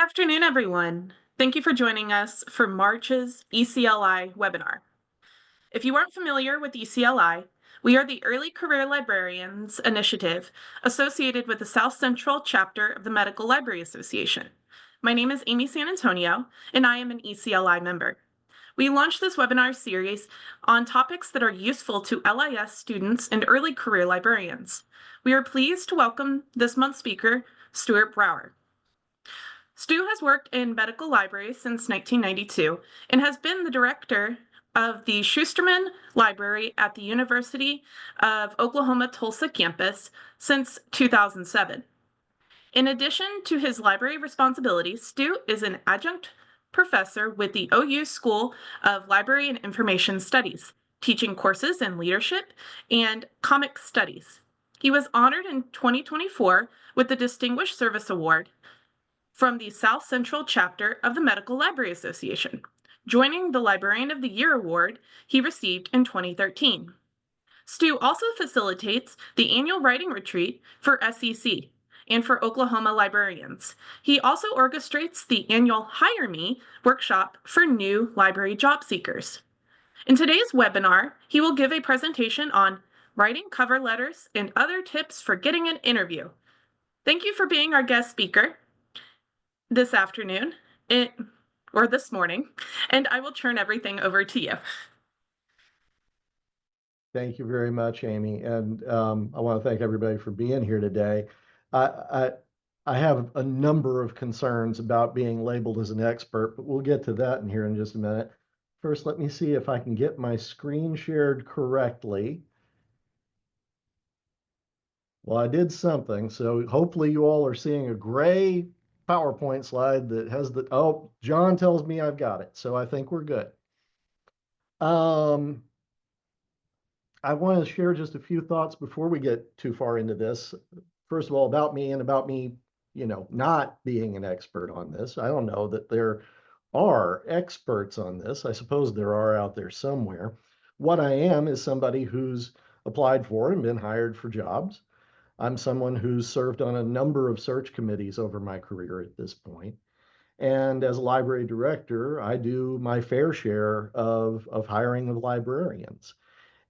Afternoon, everyone. Thank you for joining us for March's ECLI webinar. If you aren't familiar with ECLI, we are the Early Career Librarians Initiative associated with the South Central chapter of the Medical Library Association. My name is Amy San Antonio, and I am an ECLI member. We launched this webinar series on topics that are useful to LIS students and early career librarians. We are pleased to welcome this month's speaker, Stuart Brower. Stu has worked in medical libraries since 1992 and has been the director of the Schusterman Library at the University of Oklahoma Tulsa campus since 2007. In addition to his library responsibilities, Stu is an adjunct professor with the OU School of Library and Information Studies, teaching courses in leadership and comic studies. He was honored in 2024 with the Distinguished Service Award from the South Central chapter of the Medical Library Association, joining the Librarian of the Year award he received in 2013. Stu also facilitates the annual writing retreat for SEC and for Oklahoma librarians. He also orchestrates the annual Hire Me workshop for new library job seekers. In today's webinar, he will give a presentation on writing cover letters and other tips for getting an interview. Thank you for being our guest speaker this afternoon or this morning, and I will turn everything over to you. Thank you very much, Amy. And I want to thank everybody for being here today. I, I have a number of concerns about being labeled as an expert, but we'll get to that in here in just a minute. First, let me see if I can get my screen shared correctly. Well, I did something, so hopefully you all are seeing a gray PowerPoint slide that has oh, John tells me I've got it, so I think we're good. I want to share just a few thoughts before we get too far into this. First of all, about me and about me, not being an expert on this. I don't know that there are experts on this. I suppose there are out there somewhere. What I am is somebody who's applied for and been hired for jobs. I'm someone who's served on a number of search committees over my career at this point. And as a library director, I do my fair share of hiring of librarians.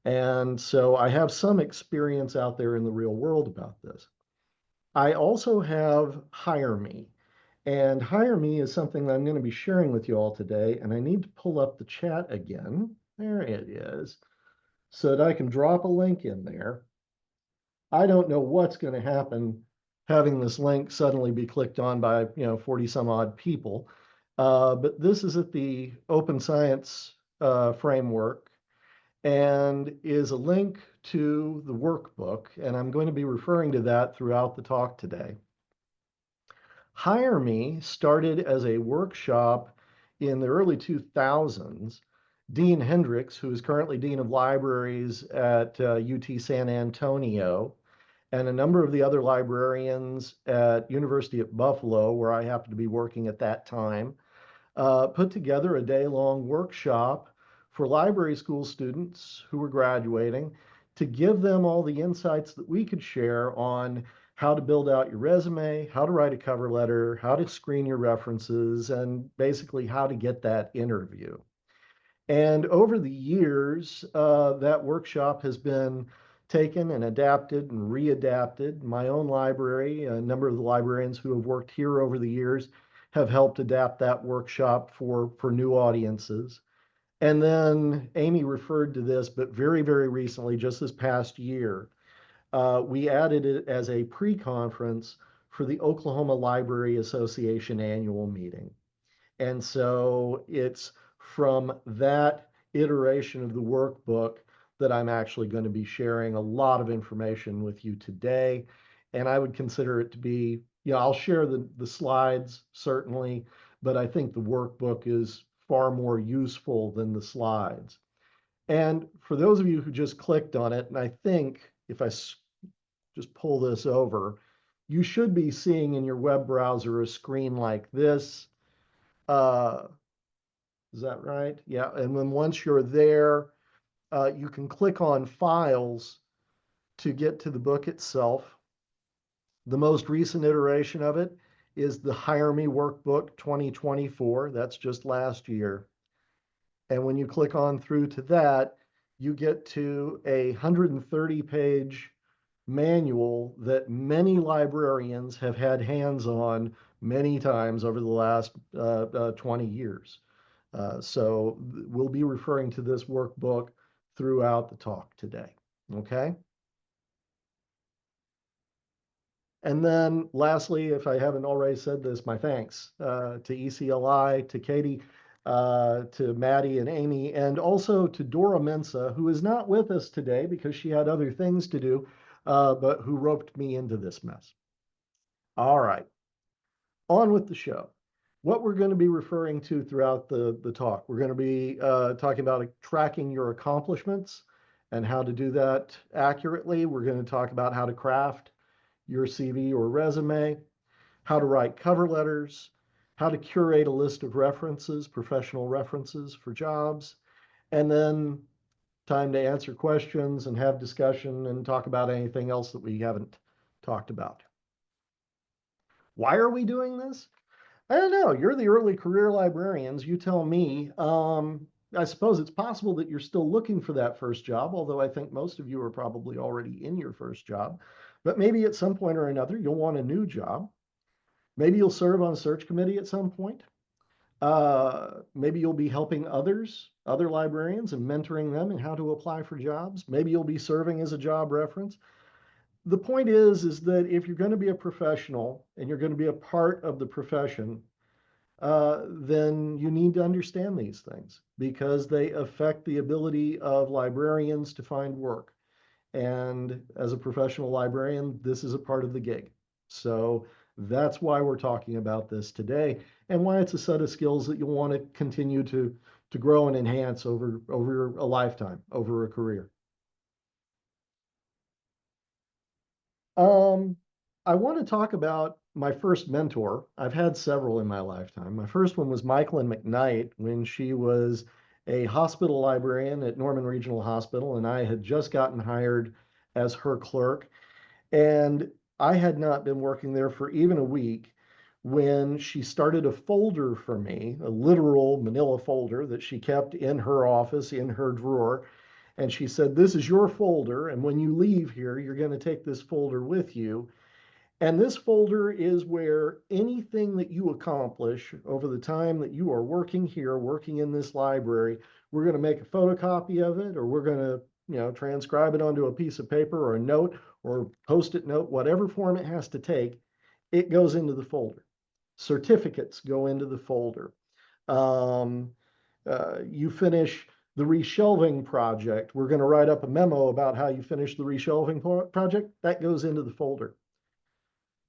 And so I have some experience out there in the real world about this. I also have Hire Me. And Hire Me is something that I'm going to be sharing with you all today. And I need to pull up the chat again. There it is. So that I can drop a link in there. I don't know what's going to happen having this link suddenly be clicked on by 40 some odd people. But this is at the Open Science framework and is a link to the workbook, and I'm going to be referring to that throughout the talk today. Hire Me started as a workshop in the early 2000s. Dean Hendricks, who is currently Dean of Libraries at UT San Antonio, and a number of the other librarians at University at Buffalo, where I happened to be working at that time, put together a day-long workshop for library school students who were graduating to give them all the insights that we could share on how to build out your resume, how to write a cover letter, how to screen your references, and basically how to get that interview. And over the years, that workshop has been taken and adapted and readapted. My own library, a number of the librarians who have worked here over the years have helped adapt that workshop for new audiences. And then Amy referred to this, but very, very recently, just this past year, we added it as a pre-conference for the Oklahoma Library Association annual meeting. And so it's from that iteration of the workbook that I'm actually going to be sharing a lot of information with you today. And I would consider it to be, I'll share the slides certainly, but I think the workbook is far more useful than the slides. And for those of you who just clicked on it, and I think if I just pull this over, you should be seeing in your web browser a screen like this. Is that right? Yeah. And then once you're there, you can click on Files to get to the book itself. The most recent iteration of it is the Hire Me Workbook 2024. That's just last year. And when you click on through to that, you get to a 130-page manual that many librarians have had hands on many times over the last 20 years. So we'll be referring to this workbook throughout the talk today. Okay. And then lastly, if I haven't already said this, my thanks to ECLI, to Katie, to Maddie and Amy, and also to Dora Mensa, who is not with us today because she had other things to do, but who roped me into this mess. All right, on with the show. What we're going to be referring to throughout the talk, we're going to be talking about tracking your accomplishments and how to do that accurately. We're going to talk about how to craft your CV or resume, how to write cover letters, how to curate a list of references, professional references for jobs, and then time to answer questions and have discussion and talk about anything else that we haven't talked about. Why are we doing this? I don't know. You're the early career librarians. You tell me. I suppose it's possible that you're still looking for that first job, although I think most of you are probably already in your first job. But maybe at some point or another, you'll want a new job. Maybe you'll serve on a search committee at some point. Maybe you'll be helping others, other librarians, and mentoring them in how to apply for jobs. Maybe you'll be serving as a job reference. The point is that if you're going to be a professional and you're going to be a part of the profession, then you need to understand these things because they affect the ability of librarians to find work. And as a professional librarian, this is a part of the gig. So that's why we're talking about this today and why it's a set of skills that you'll want to continue to grow and enhance over a lifetime, over a career. Um, I want to talk about my first mentor. I've had several in my lifetime. My first one was Michaelin McKnight when she was a hospital librarian at Norman Regional Hospital, and I had just gotten hired as her clerk. And I had not been working there for even a week when she started a folder for me, a literal manila folder that she kept in her office, in her drawer. And she said, "This is your folder. And when you leave here, you're going to take this folder with you. And this folder is where anything that you accomplish over the time that you are working here, working in this library, we're going to make a photocopy of it, or we're going to, transcribe it onto a piece of paper or a note or post-it note, whatever form it has to take, it goes into the folder. Certificates go into the folder. Um, you finish the reshelving project. We're going to write up a memo about how you finished the reshelving project. That goes into the folder.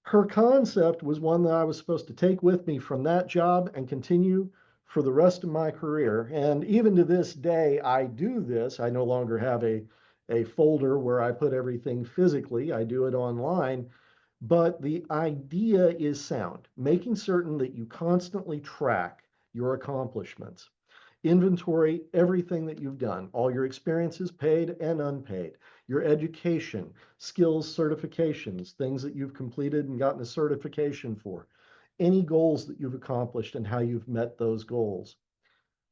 Her concept was one that I was supposed to take with me from that job and continue for the rest of my career. And even to this day, I do this. I no longer have a folder where I put everything physically, I do it online. But the idea is sound, making certain that you constantly track your accomplishments. Inventory everything that you've done, all your experiences, paid and unpaid, your education, skills, certifications, things that you've completed and gotten a certification for, any goals that you've accomplished and how you've met those goals.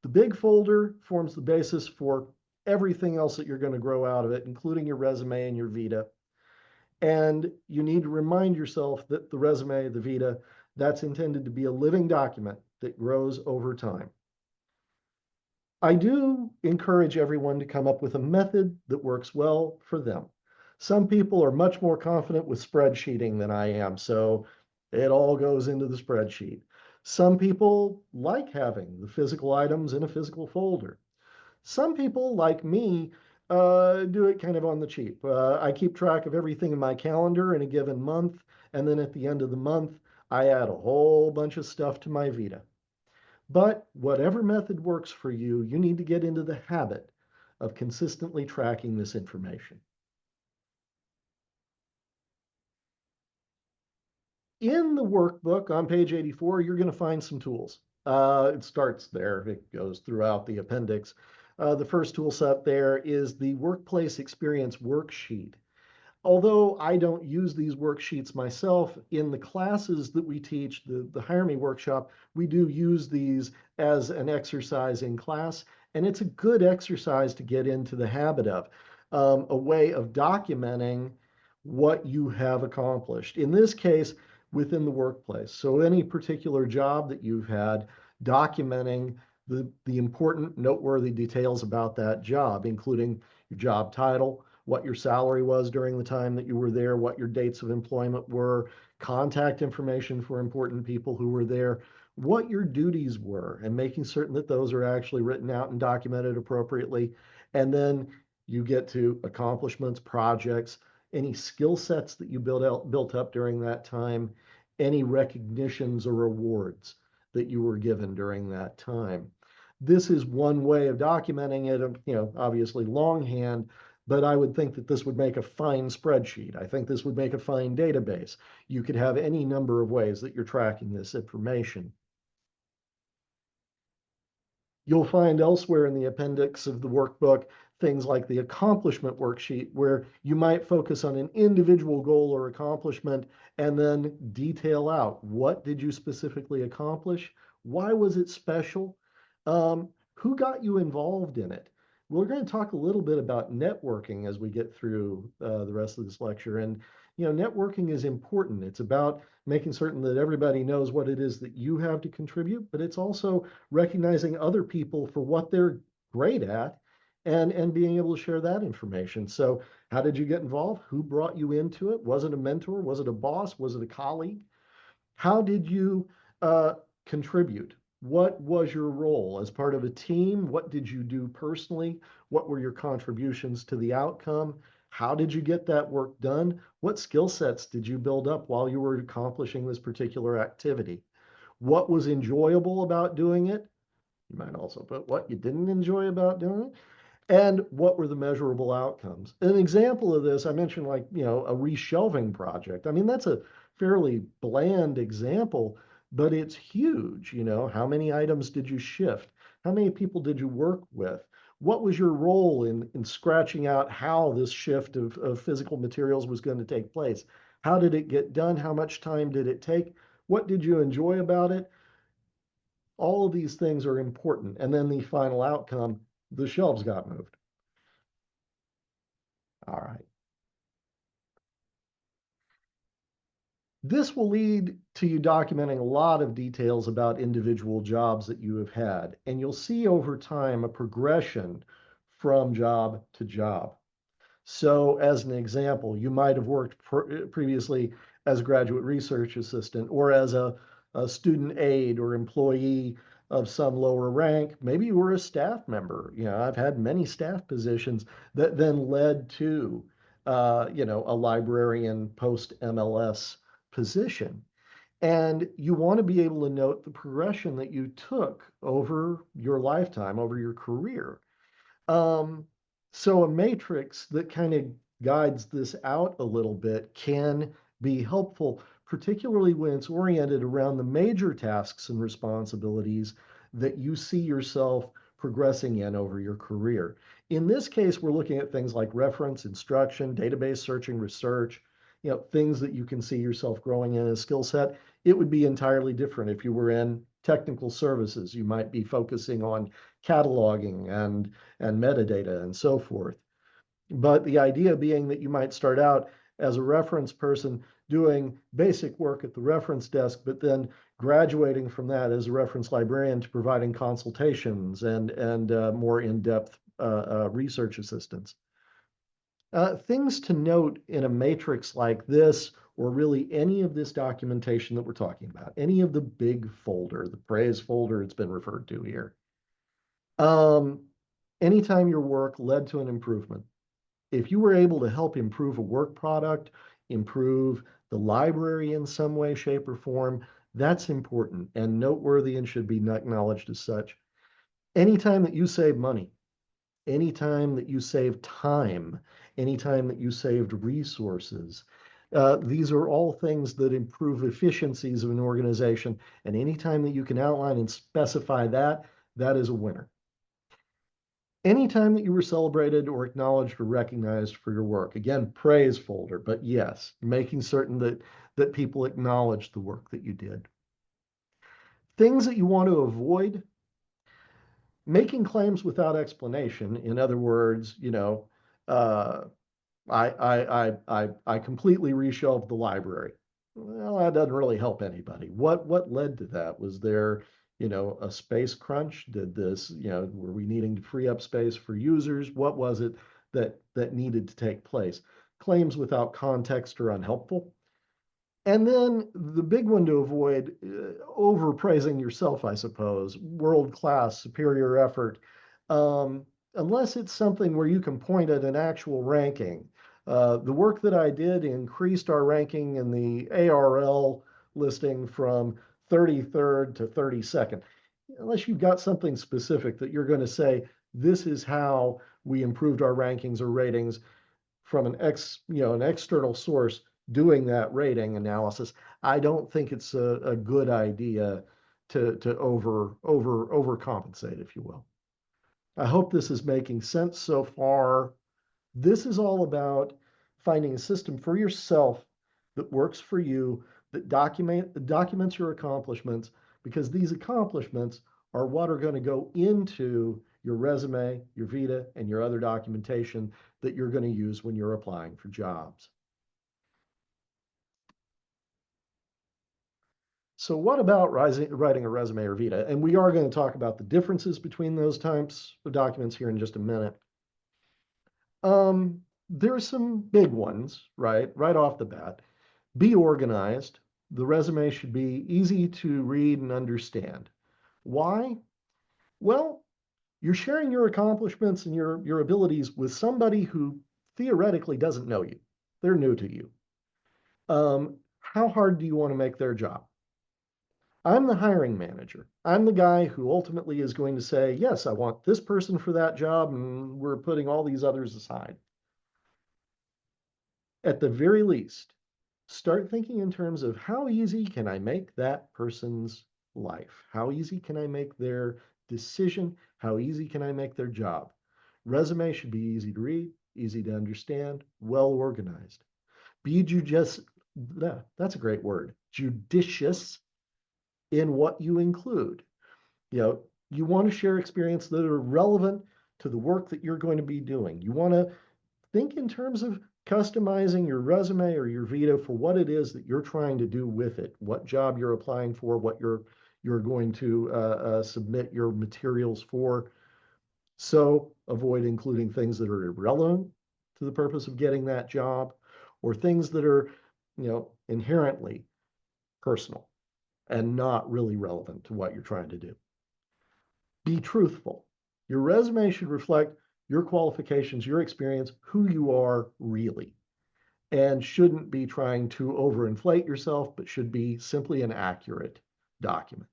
The big folder forms the basis for everything else that you're going to grow out of it, including your resume and your Vita. And you need to remind yourself that the resume, the Vita, that's intended to be a living document that grows over time. I do encourage everyone to come up with a method that works well for them. Some people are much more confident with spreadsheeting than I am, so it all goes into the spreadsheet. Some people like having the physical items in a physical folder. Some people, like me, do it kind of on the cheap. I keep track of everything in my calendar in a given month, and then at the end of the month, I add a whole bunch of stuff to my Vita. But whatever method works for you, you need to get into the habit of consistently tracking this information. In the workbook on page 84, you're going to find some tools. It starts there, it goes throughout the appendix. The first tool set there is the Workplace Experience Worksheet. although I don't use these worksheets myself, in the classes that we teach, the Hire Me workshop, we do use these as an exercise in class. And it's a good exercise to get into the habit of, a way of documenting what you have accomplished. In this case, within the workplace. So any particular job that you've had, documenting the important, noteworthy details about that job, including your job title, what your salary was during the time that you were there, what your dates of employment were, contact information for important people who were there, what your duties were, and making certain that those are actually written out and documented appropriately. And then you get to accomplishments, projects, any skill sets that you built up during that time, any recognitions or awards that you were given during that time. This is one way of documenting it, obviously longhand, but I would think that this would make a fine spreadsheet. I think this would make a fine database. You could have any number of ways that you're tracking this information. You'll find elsewhere in the appendix of the workbook things like the accomplishment worksheet, where you might focus on an individual goal or accomplishment and then detail out what did you specifically accomplish? Why was it special? Who got you involved in it? We're going to talk a little bit about networking as we get through the rest of this lecture. And, networking is important. It's about making certain that everybody knows what it is that you have to contribute, but it's also recognizing other people for what they're great at and being able to share that information. So how did you get involved? Who brought you into it? Was it a mentor? Was it a boss? Was it a colleague? How did you contribute? What was your role as part of a team? What did you do personally? What were your contributions to the outcome? How did you get that work done? What skill sets did you build up while you were accomplishing this particular activity? What was enjoyable about doing it? You might also put what you didn't enjoy about doing it. And what were the measurable outcomes? An example of this, I mentioned like, a reshelving project. I mean, that's a fairly bland example, but it's huge. How many items did you shift? How many people did you work with? What was your role in scratching out how this shift of physical materials was going to take place? How did it get done? How much time did it take? What did you enjoy about it? All of these things are important. And then the final outcome, the shelves got moved. All right. This will lead to you documenting a lot of details about individual jobs that you have had, and you'll see over time a progression from job to job. So, as an example, you might have worked previously as a graduate research assistant or as a student aide or employee of some lower rank. Maybe you were a staff member. I've had many staff positions that then led to, a librarian post MLS position. And you want to be able to note the progression that you took over your lifetime, over your career. Um, so a matrix that kind of guides this out a little bit can be helpful, particularly when it's oriented around the major tasks and responsibilities that you see yourself progressing in over your career. In this case, we're looking at things like reference, instruction, database searching, research, things that you can see yourself growing in a skill set. It would be entirely different if you were in technical services. You might be focusing on cataloging and metadata and so forth. But the idea being that you might start out as a reference person doing basic work at the reference desk, but then graduating from that as a reference librarian to providing consultations and more in-depth research assistance. Things to note in a matrix like this, or really any of this documentation that we're talking about, any of the big folder, the praise folder it's been referred to here. Um, Anytime your work led to an improvement, if you were able to help improve a work product, improve the library in some way, shape, or form, that's important and noteworthy and should be acknowledged as such. Anytime that you save money, anytime that you save time, anytime that you saved resources, these are all things that improve efficiencies of an organization. And anytime that you can outline and specify that, that is a winner. Anytime that you were celebrated or acknowledged or recognized for your work, again, praise folder, but yes, making certain that people acknowledge the work that you did. Things that you want to avoid, making claims without explanation. In other words, uh, I completely reshelved the library. Well, that doesn't really help anybody. What led to that? Was there, a space crunch? Did this, were we needing to free up space for users? What was it that needed to take place? Claims without context are unhelpful. And then the big one to avoid, overpraising yourself, I suppose, world class, superior effort, unless it's something where you can point at an actual ranking. The work that I did increased our ranking in the ARL listing from 33rd to 32nd. Unless you've got something specific that you're going to say, this is how we improved our rankings or ratings from an external source doing that rating analysis, I don't think it's a good idea to overcompensate, if you will. I hope this is making sense so far. This is all about finding a system for yourself that works for you, that documents your accomplishments, because these accomplishments are what are going to go into your resume, your vita, and your other documentation that you're going to use when you're applying for jobs. So what about writing a resume or vita? And we are going to talk about the differences between those types of documents here in just a minute. There are some big ones, right off the bat. Be organized. The resume should be easy to read and understand. Why? Well, you're sharing your accomplishments and your abilities with somebody who theoretically doesn't know you. They're new to you. How hard do you want to make their job? I'm the hiring manager. I'm the guy who ultimately is going to say, yes, I want this person for that job, and we're putting all these others aside. At the very least, start thinking in terms of how easy can I make that person's life? How easy can I make their decision? How easy can I make their job? Resume should be easy to read, easy to understand, well organized. Be judicious. That's a great word. Judicious in what you include. You know, you want to share experience that are relevant to the work that you're going to be doing. You want to think in terms of customizing your resume or your vita for what it is that you're trying to do with it, what job you're applying for, what you're going to submit your materials for. So avoid including things that are irrelevant to the purpose of getting that job, or things that are, inherently personal and not really relevant to what you're trying to do. Be truthful. Your resume should reflect your qualifications, your experience, who you are really, and shouldn't be trying to overinflate yourself, but should be simply an accurate document.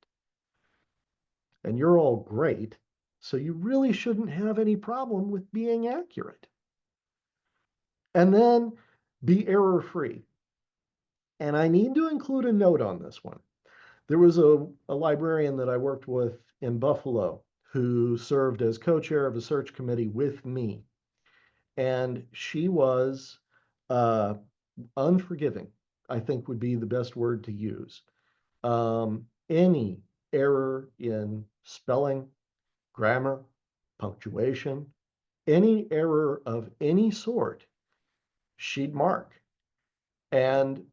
And you're all great, so you really shouldn't have any problem with being accurate. And then be error free. And I need to include a note on this one. There was a librarian that I worked with in Buffalo who served as co-chair of a search committee with me. And she was uh, unforgiving, I think would be the best word to use. Any error in spelling, grammar, punctuation, any error of any sort, she'd mark. And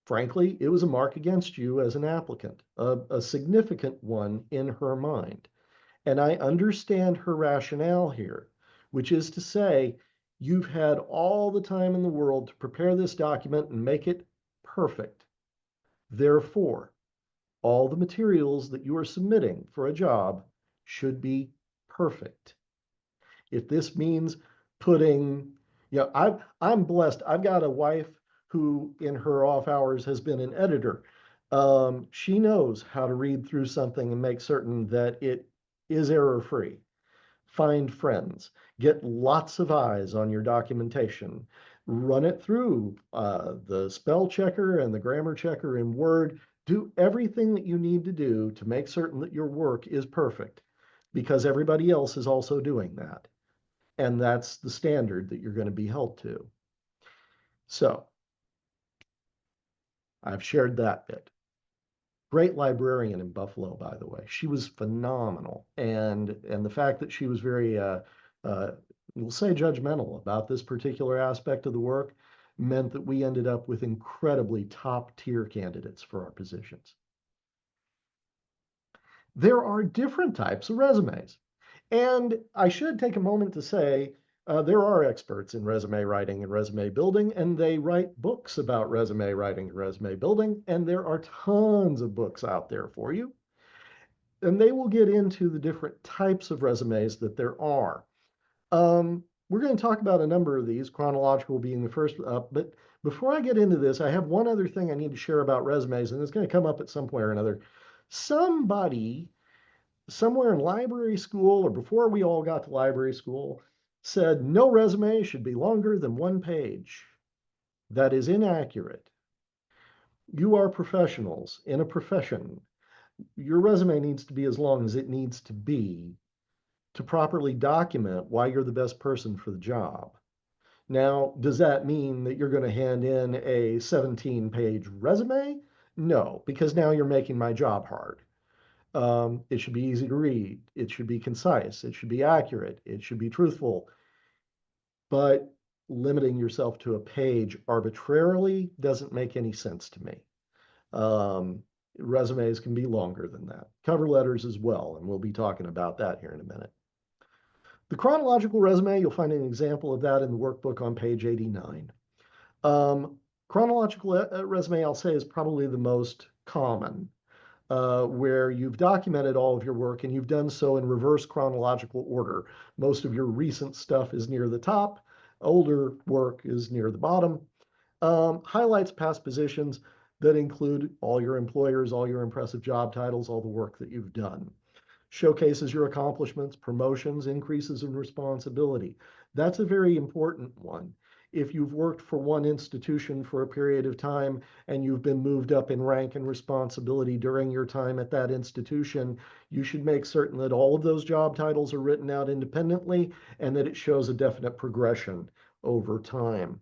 frankly, it was a mark against you as an applicant, a significant one in her mind. And I understand her rationale here, which is to say, you've had all the time in the world to prepare this document and make it perfect. Therefore, all the materials that you are submitting for a job should be perfect. If this means putting, I'm blessed. I've got a wife who, in her off hours, has been an editor. She knows how to read through something and make certain that it is error free. Find friends, get lots of eyes on your documentation, run it through the spell checker and the grammar checker in Word. Do everything that you need to do to make certain that your work is perfect, because everybody else is also doing that. And that's the standard that you're going to be held to. So I've shared that bit. Great librarian in Buffalo, by the way. She was phenomenal. And the fact that she was very uh, we'll say judgmental about this particular aspect of the work meant that we ended up with incredibly top tier candidates for our positions. There are different types of resumes. And I should take a moment to say there are experts in resume writing and resume building, and they write books about resume writing and resume building, and there are tons of books out there for you. And they will get into the different types of resumes that there are. We're going to talk about a number of these, chronological being the first up. But before I get into this, I have one other thing I need to share about resumes, and it's going to come up at some point or another. Somebody somewhere in library school or before we all got to library school said no resume should be longer than one page. That is inaccurate. You are professionals in a profession. Your resume needs to be as long as it needs to be to properly document why you're the best person for the job. Now, does that mean that you're going to hand in a 17-page resume? No, because now you're making my job hard. It should be easy to read. It should be concise. It should be accurate. It should be truthful. But limiting yourself to a page arbitrarily doesn't make any sense to me. Um, Resumes can be longer than that. Cover letters as well, and we'll be talking about that here in a minute. The chronological resume, you'll find an example of that in the workbook on page 89. Chronological resume, I'll say, is probably the most common, where you've documented all of your work and you've done so in reverse chronological order. Most of your recent stuff is near the top, older work is near the bottom. Highlights past positions that include all your employers, all your impressive job titles, all the work that you've done. Showcases your accomplishments, promotions, increases in responsibility. That's a very important one. If you've worked for one institution for a period of time and you've been moved up in rank and responsibility during your time at that institution, you should make certain that all of those job titles are written out independently and that it shows a definite progression over time.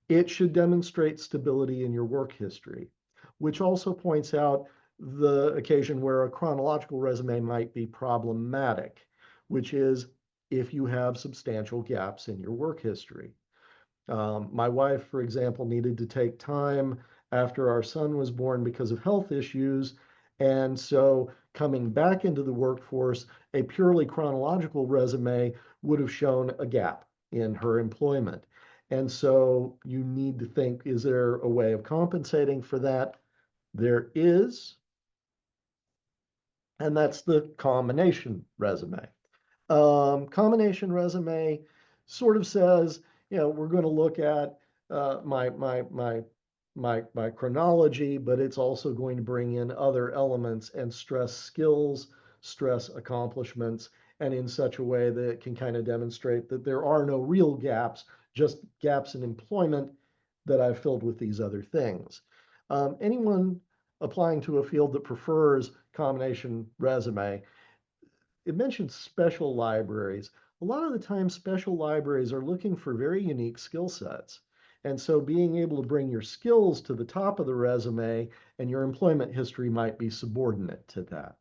It should demonstrate stability in your work history, which also points out the occasion where a chronological resume might be problematic, which is if you have substantial gaps in your work history. My wife, for example, needed to take time after our son was born because of health issues. And so coming back into the workforce, a purely chronological resume would have shown a gap in her employment. And so you need to think, is there a way of compensating for that? There is, and that's the combination resume. Combination resume sort of says, we're going to look at my chronology, but it's also going to bring in other elements and stress skills, stress accomplishments, and in such a way that it can kind of demonstrate that there are no real gaps, just gaps in employment that I've filled with these other things. Anyone applying to a field that prefers combination resume, it mentioned special libraries. A lot of the time, special libraries are looking for very unique skill sets. And so being able to bring your skills to the top of the resume and your employment history might be subordinate to that.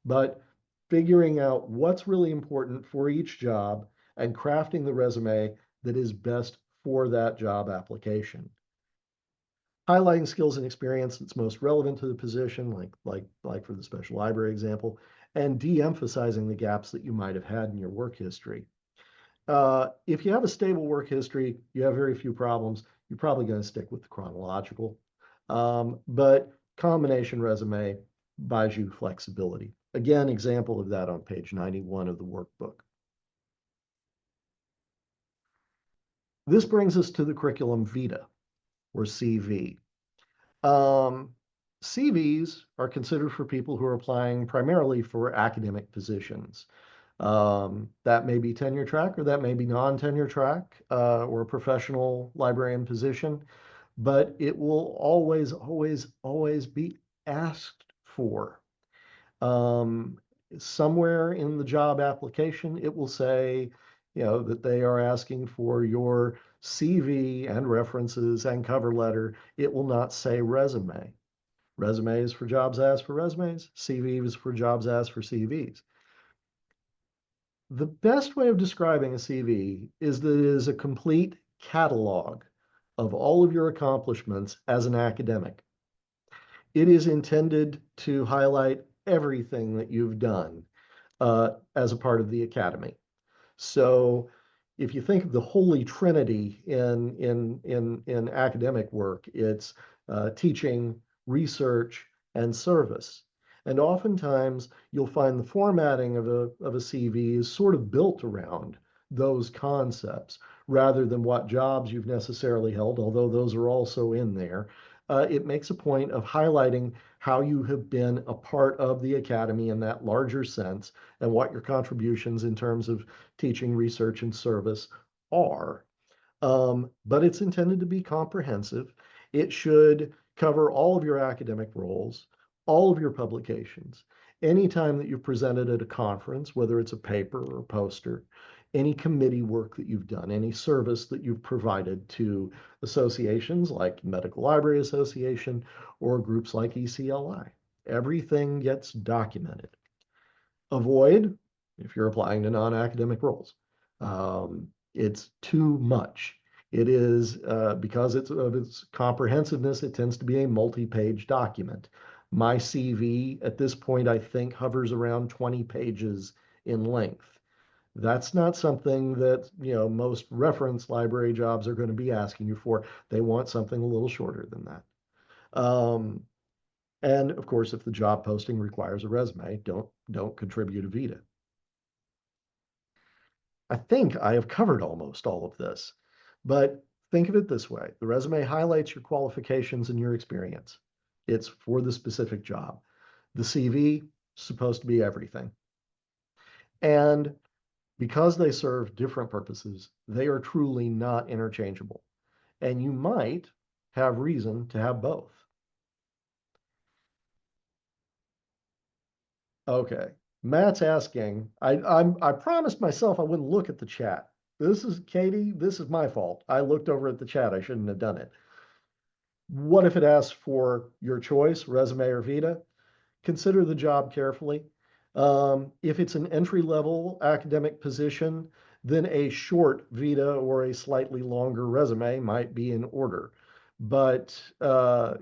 But figuring out what's really important for each job and crafting the resume that is best for that job application. Highlighting skills and experience that's most relevant to the position, like for the special library example, and de-emphasizing the gaps that you might have had in your work history. If you have a stable work history, you have very few problems. You're probably going to stick with the chronological, but combination resume buys you flexibility. Again, example of that on page 91 of the workbook. This brings us to the curriculum vitae, or CV. Um, CVs are considered for people who are applying primarily for academic positions. That may be tenure track or that may be non-tenure track or a professional librarian position, but it will always, always, always be asked for. Um, Somewhere in the job application, it will say, that they are asking for your CV and references and cover letter. It will not say resume. Resume is for jobs asked for resumes. CV is for jobs asked for CVs. The best way of describing a CV is that it is a complete catalog of all of your accomplishments as an academic. It is intended to highlight everything that you've done as a part of the academy. So if you think of the holy trinity in academic work, it's teaching, research, and service. And oftentimes you'll find the formatting of a CV is sort of built around those concepts rather than what jobs you've necessarily held, although those are also in there. It makes a point of highlighting how you have been a part of the academy in that larger sense and what your contributions in terms of teaching, research, and service are. But it's intended to be comprehensive. It should cover all of your academic roles, all of your publications, anytime that you've presented at a conference, whether it's a paper or a poster, any committee work that you've done, any service that you've provided to associations like Medical Library Association or groups like ECLI. Everything gets documented. Avoid if you're applying to non-academic roles. It's too much. It is because of its comprehensiveness, it tends to be a multi-page document. My CV at this point, I think, hovers around 20 pages in length. That's not something that, most reference library jobs are going to be asking you for. They want something a little shorter than that. And of course, if the job posting requires a resume, don't contribute a Vita. I think I have covered almost all of this, but think of it this way. The resume highlights your qualifications and your experience. It's for the specific job. The CV is supposed to be everything. And because they serve different purposes, they are truly not interchangeable. And you might have reason to have both. Okay. Matt's asking, I promised myself I wouldn't look at the chat. This is Katie, this is my fault. I looked over at the chat. I shouldn't have done it. What if it asks for your choice, resume or Vita? Consider the job carefully. If it's an entry-level academic position, then a short Vita or a slightly longer resume might be in order. But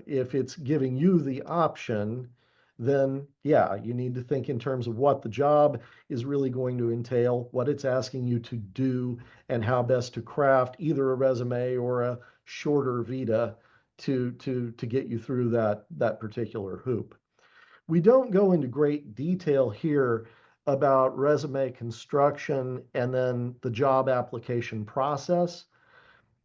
if it's giving you the option, then yeah, you need to think in terms of what the job is really going to entail, what it's asking you to do, and how best to craft either a resume or a shorter Vita to get you through that particular hoop. We don't go into great detail here about resume construction and then the job application process.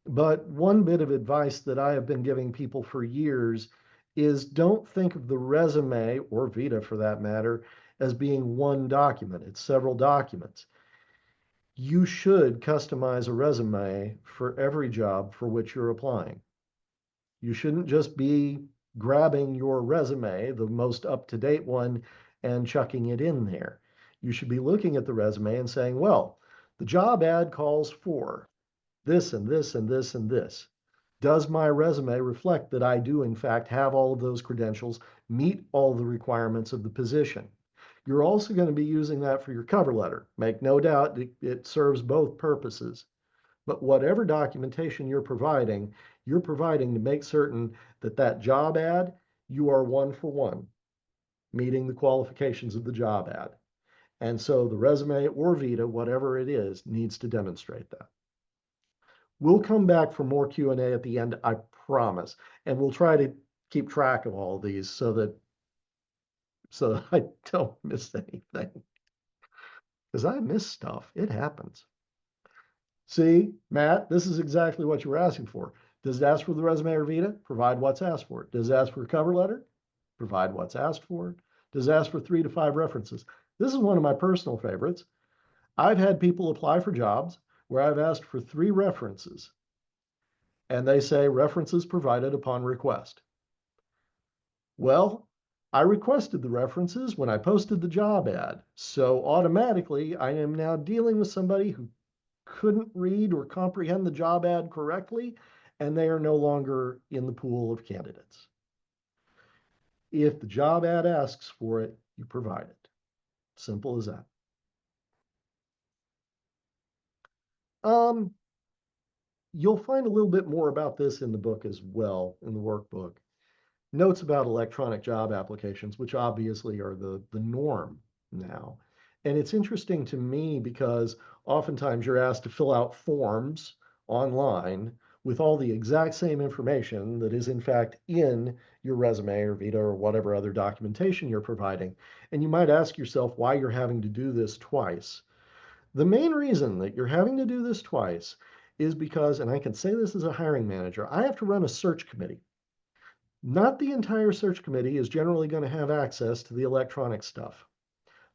But one bit of advice that I have been giving people for years is don't think of the resume, or Vita for that matter, as being one document. It's several documents. You should customize a resume for every job for which you're applying. You shouldn't just be grabbing your resume, the most up-to-date one, and chucking it in there. You should be looking at the resume and saying, well, the job ad calls for this and this and this and this. Does my resume reflect that I do, in fact, have all of those credentials, meet all the requirements of the position? You're also going to be using that for your cover letter. Make no doubt it serves both purposes. But whatever documentation you're providing to make certain that that job ad, you are one for one, meeting the qualifications of the job ad. And so the resume or Vita, whatever it is, needs to demonstrate that. We'll come back for more Q&A at the end, I promise. And we'll try to keep track of all of these so that I don't miss anything. Because I miss stuff. It happens. See, Matt, this is exactly what you were asking for. Does it ask for the resume or Vita? Provide what's asked for. Does it ask for a cover letter? Provide what's asked for. Does it ask for 3 to 5 references? This is one of my personal favorites. I've had people apply for jobs where I've asked for 3 references, and they say references provided upon request. Well, I requested the references when I posted the job ad, so automatically I am now dealing with somebody who couldn't read or comprehend the job ad correctly, and they are no longer in the pool of candidates. If the job ad asks for it, you provide it. Simple as that. Um, you'll find a little bit more about this in the book as well, in the workbook. Notes about electronic job applications, which obviously are the norm now. And it's interesting to me because oftentimes you're asked to fill out forms online with all the exact same information that is in fact in your resume or Vita or whatever other documentation you're providing. And you might ask yourself why you're having to do this twice. The main reason that you're having to do this twice is because, and I can say this as a hiring manager, I have to run a search committee. Not the entire search committee is generally going to have access to the electronic stuff.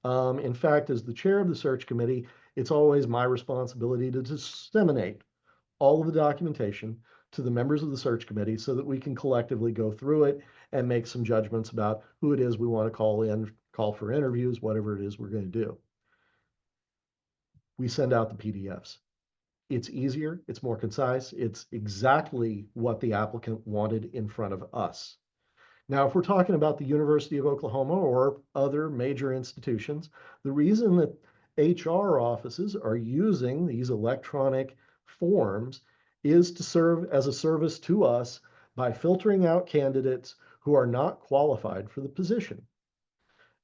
In fact, as the chair of the search committee, it's always my responsibility to disseminate all of the documentation to the members of the search committee so that we can collectively go through it and make some judgments about who it is we want to call in, call for interviews, whatever it is we're going to do. We send out the PDFs. It's easier, it's more concise, it's exactly what the applicant wanted in front of us. Now, if we're talking about the University of Oklahoma or other major institutions, the reason that HR offices are using these electronic forms is to serve as a service to us by filtering out candidates who are not qualified for the position.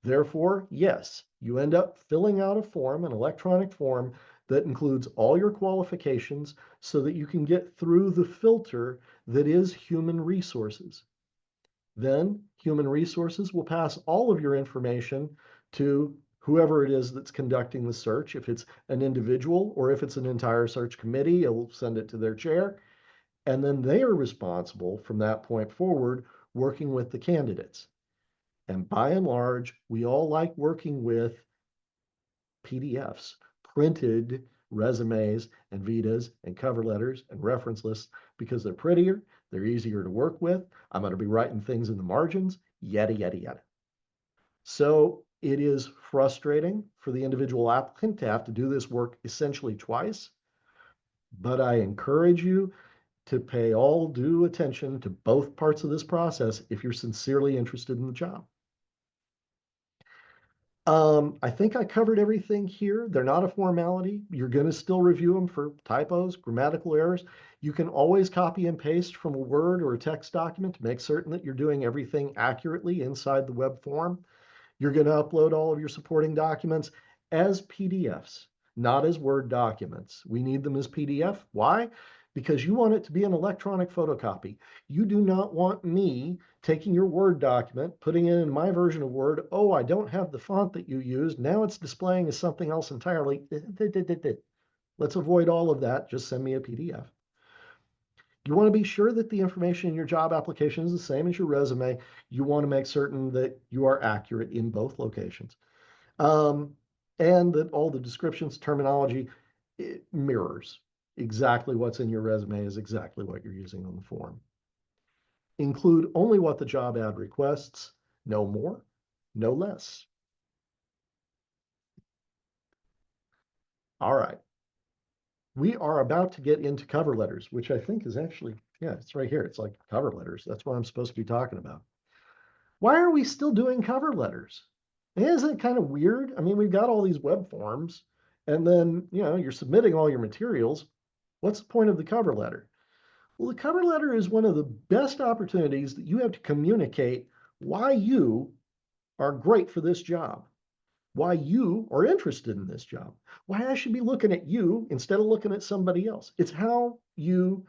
Therefore, yes, you end up filling out a form, an electronic form that includes all your qualifications so that you can get through the filter that is human resources. Then human resources will pass all of your information to whoever it is that's conducting the search. If it's an individual or if it's an entire search committee, it'll send it to their chair. And then they are responsible from that point forward, working with the candidates. And by and large, we all like working with PDFs, printed resumes and vitas and cover letters and reference lists because they're prettier, they're easier to work with. I'm going to be writing things in the margins, yada, yada, yada. So it is frustrating for the individual applicant to have to do this work essentially twice, but I encourage you to pay all due attention to both parts of this process if you're sincerely interested in the job. I think I covered everything here. They're not a formality. You're going to still review them for typos, grammatical errors. You can always copy and paste from a Word or a text document to make certain that you're doing everything accurately inside the web form. You're going to upload all of your supporting documents as PDFs, not as Word documents. We need them as PDF. Why? Because you want it to be an electronic photocopy. You do not want me taking your Word document, putting it in my version of Word. Oh, I don't have the font that you used. Now it's displaying as something else entirely. Let's avoid all of that. Just send me a PDF. You want to be sure that the information in your job application is the same as your resume. You want to make certain that you are accurate in both locations. Um, and that all the descriptions, terminology, it mirrors exactly what's in your resume is exactly what you're using on the form. Include only what the job ad requests, no more, no less. All right. We are about to get into cover letters, which I think is actually, yeah, it's right here. It's like cover letters. That's what I'm supposed to be talking about. Why are we still doing cover letters? Isn't it kind of weird? I mean, we've got all these web forms, and then, you're submitting all your materials. What's the point of the cover letter? Well, the cover letter is one of the best opportunities that you have to communicate why you are great for this job, why you are interested in this job, why I should be looking at you instead of looking at somebody else. It's how you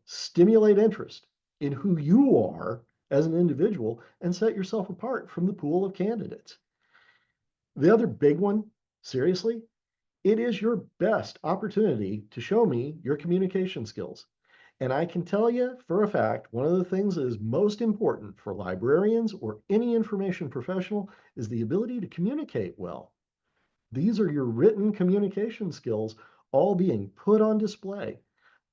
stimulate interest in who you are as an individual and set yourself apart from the pool of candidates. The other big one, seriously, it is your best opportunity to show me your communication skills. And I can tell you for a fact, one of the things that is most important for librarians or any information professional is the ability to communicate well. These are your written communication skills all being put on display.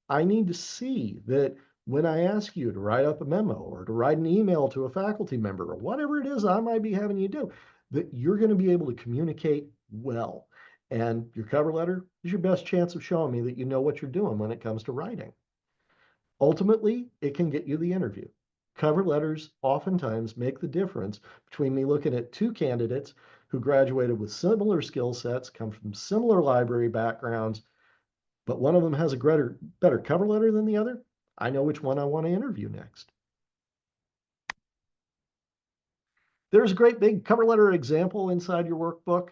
I need to see that when I ask you to write up a memo or to write an email to a faculty member or whatever it is I might be having you do, that you're going to be able to communicate well. And your cover letter is your best chance of showing me that you know what you're doing when it comes to writing. Ultimately, it can get you the interview. Cover letters oftentimes make the difference between me looking at two candidates who graduated with similar skill sets, come from similar library backgrounds, but one of them has a better cover letter than the other. I know which one I want to interview next. There's a great big cover letter example inside your workbook.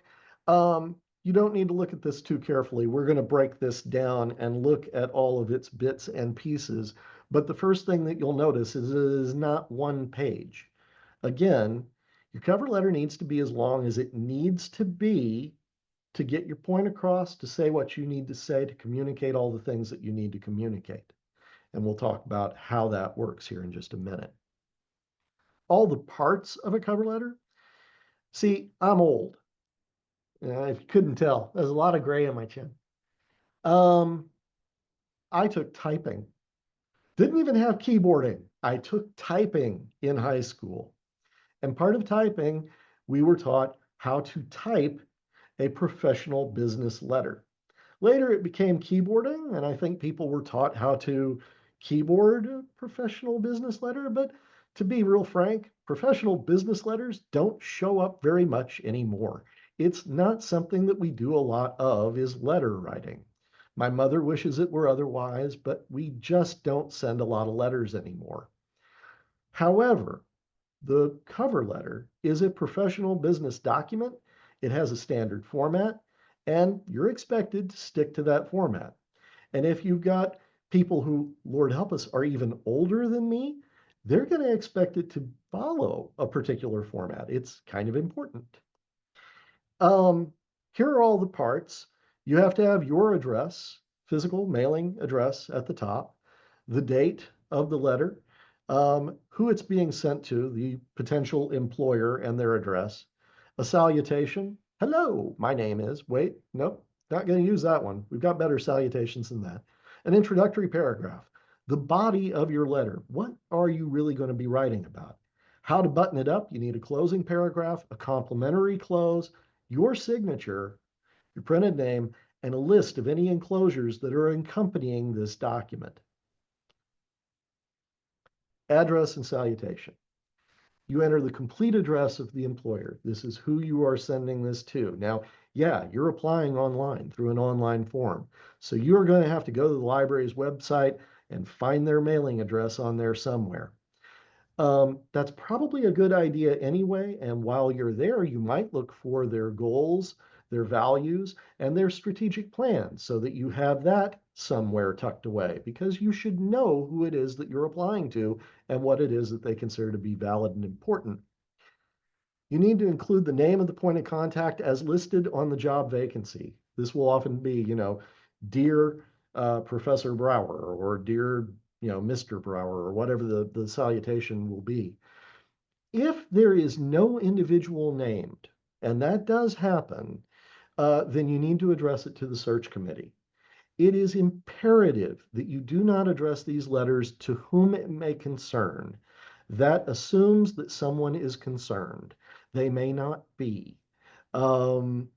You don't need to look at this too carefully. We're going to break this down and look at all of its bits and pieces. But the first thing that you'll notice is it is not one page. Again, your cover letter needs to be as long as it needs to be to get your point across, to say what you need to say, to communicate all the things that you need to communicate. And we'll talk about how that works here in just a minute. All the parts of a cover letter. See, I'm old. If you couldn't tell, there's a lot of gray on my chin. Um, I took typing. Didn't even have keyboarding. I took typing in high school. And part of typing, we were taught how to type a professional business letter. Later, it became keyboarding, and I think people were taught how to keyboard a professional business letter. But to be real frank, professional business letters don't show up very much anymore. It's not something that we do a lot of is letter writing. My mother wishes it were otherwise, but we just don't send a lot of letters anymore. However, the cover letter is a professional business document. It has a standard format, and you're expected to stick to that format. And if you've got people who, Lord help us, are even older than me, they're going to expect it to follow a particular format. It's kind of important. Um, Here are all the parts. You have to have your address, physical mailing address at the top, the date of the letter, who it's being sent to, the potential employer and their address, a salutation. Hello, my name is. Wait, nope, not going to use that one. We've got better salutations than that. An introductory paragraph, the body of your letter. What are you really going to be writing about? How to button it up? You need a closing paragraph, a complimentary close, your signature, your printed name, and a list of any enclosures that are accompanying this document. Address and salutation. You enter the complete address of the employer. This is who you are sending this to. Now, yeah, you're applying online through an online form. So you're going to have to go to the library's website and find their mailing address on there somewhere. That's probably a good idea anyway. And while you're there, you might look for their goals, their values, and their strategic plans so that you have that somewhere tucked away because you should know who it is that you're applying to and what it is that they consider to be valid and important. You need to include the name of the point of contact as listed on the job vacancy. This will often be, dear Professor Brower or dear, Mr. Brower or whatever the salutation will be. If there is no individual named, and that does happen, then you need to address it to the search committee. It is imperative that you do not address these letters to whom it may concern. That assumes that someone is concerned. They may not be. Um,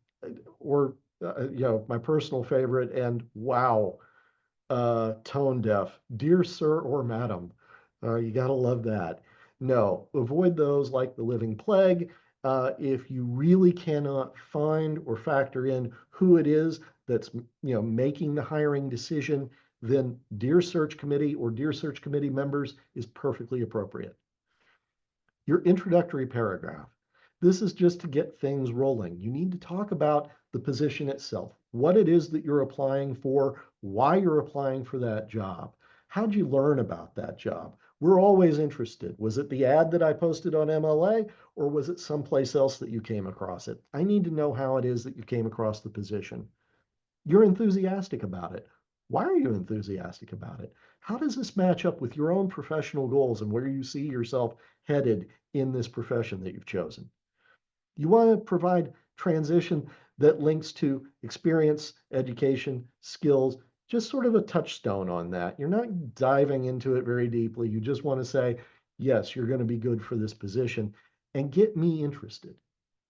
or, my personal favorite, and wow, tone deaf. Dear sir or madam, you gotta love that. No, avoid those like the living plague. If you really cannot find or factor in who it is that's making the hiring decision, then dear search committee or dear search committee members is perfectly appropriate. Your introductory paragraph. This is just to get things rolling. You need to talk about the position itself, what it is that you're applying for, why you're applying for that job. How'd you learn about that job? We're always interested. Was it the ad that I posted on MLA or was it someplace else that you came across it? I need to know how it is that you came across the position. You're enthusiastic about it. Why are you enthusiastic about it? How does this match up with your own professional goals and where you see yourself headed in this profession that you've chosen? You want to provide transition that links to experience, education, skills, just sort of a touchstone on that. You're not diving into it very deeply. You just want to say, yes, you're going to be good for this position and get me interested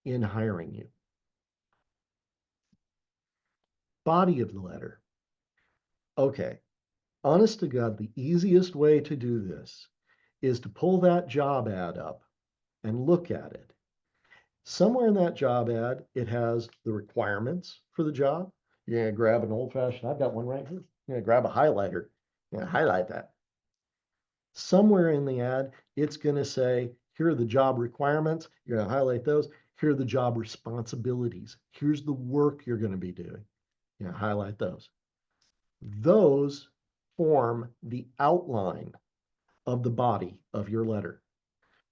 in hiring you. Body of the letter. Okay, honest to God, the easiest way to do this is to pull that job ad up and look at it. Somewhere in that job ad, it has the requirements for the job. You're going to grab an old fashioned, I've got one right here. You're going to grab a highlighter. You're going to highlight that. Somewhere in the ad, it's going to say, here are the job requirements. You're going to highlight those. Here are the job responsibilities. Here's the work you're going to be doing. You're going to highlight those. Those form the outline of the body of your letter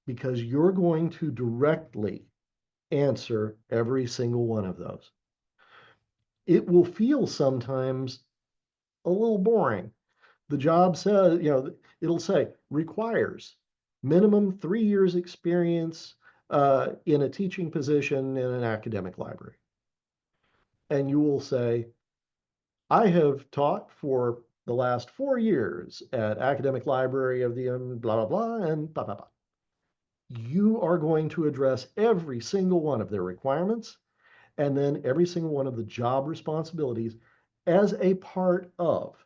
because you're going to directly answer every single one of those. It will feel sometimes a little boring. The job says, it'll say requires minimum 3 years experience in a teaching position in an academic library. And you will say, I have taught for the last 4 years at academic library of the blah, blah, blah, and blah, blah, blah. You are going to address every single one of their requirements and then every single one of the job responsibilities as a part of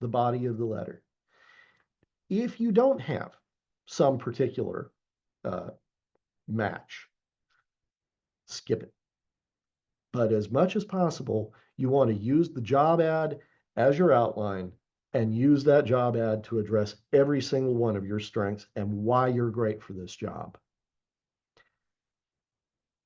the body of the letter. If you don't have some particular uh, match, skip it. But as much as possible, you want to use the job ad as your outline and use that job ad to address every single one of your strengths and why you're great for this job.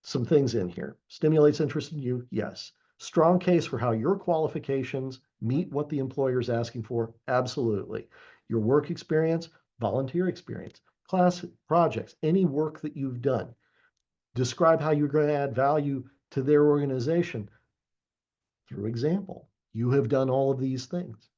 Some things in here. Stimulates interest in you, yes. Strong case for how your qualifications meet what the employer is asking for, absolutely. Your work experience, volunteer experience, class projects, any work that you've done. Describe how you're going to add value to their organization through example. You have done all of these things.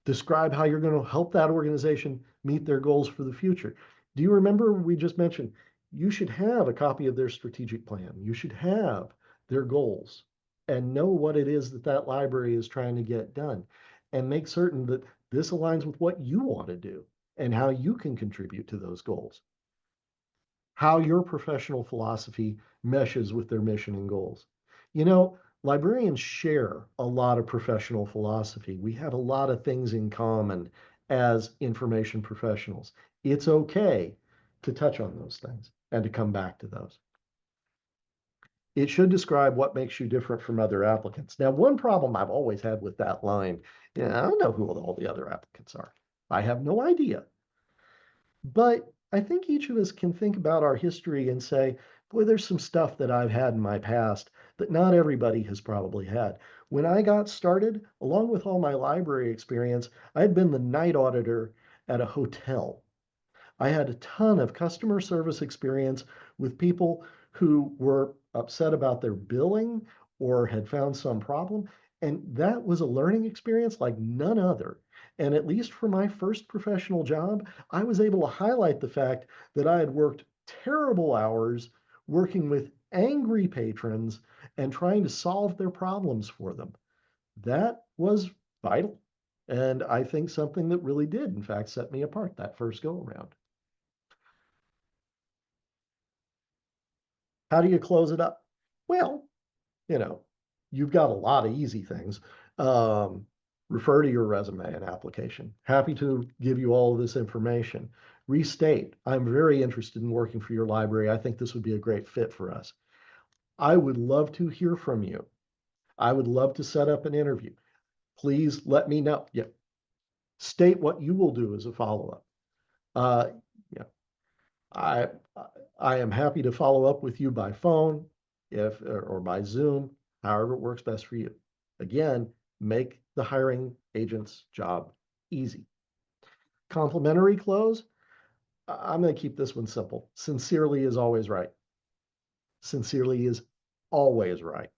Describe how you're going to help that organization meet their goals for the future. Do you remember we just mentioned you should have a copy of their strategic plan? You should have their goals and know what it is that that library is trying to get done and make certain that this aligns with what you want to do and how you can contribute to those goals. How your professional philosophy meshes with their mission and goals. Librarians share a lot of professional philosophy. We have a lot of things in common as information professionals. It's okay to touch on those things and to come back to those. It should describe what makes you different from other applicants. Now, one problem I've always had with that line, I don't know who all the other applicants are. I have no idea. But I think each of us can think about our history and say, boy, there's some stuff that I've had in my past that not everybody has probably had. When I got started, along with all my library experience, I had been the night auditor at a hotel. I had a ton of customer service experience with people who were upset about their billing or had found some problem. And that was a learning experience like none other. And at least for my first professional job, I was able to highlight the fact that I had worked terrible hours working with angry patrons and trying to solve their problems for them. That was vital. And I think something that really did, in fact, set me apart that first go around. How do you close it up? Well, you know, you've got a lot of easy things. Um, Refer to your resume and application. Happy to give you all of this information. Restate, I'm very interested in working for your library. I think this would be a great fit for us. I would love to hear from you. I would love to set up an interview. Please let me know. Yeah. State what you will do as a follow-up. Uh, yeah, I I am happy to follow up with you by phone if or by Zoom, however it works best for you. Again, make the hiring agent's job easy. Complimentary close, I'm going to keep this one simple. Sincerely is always right. Sincerely is always right.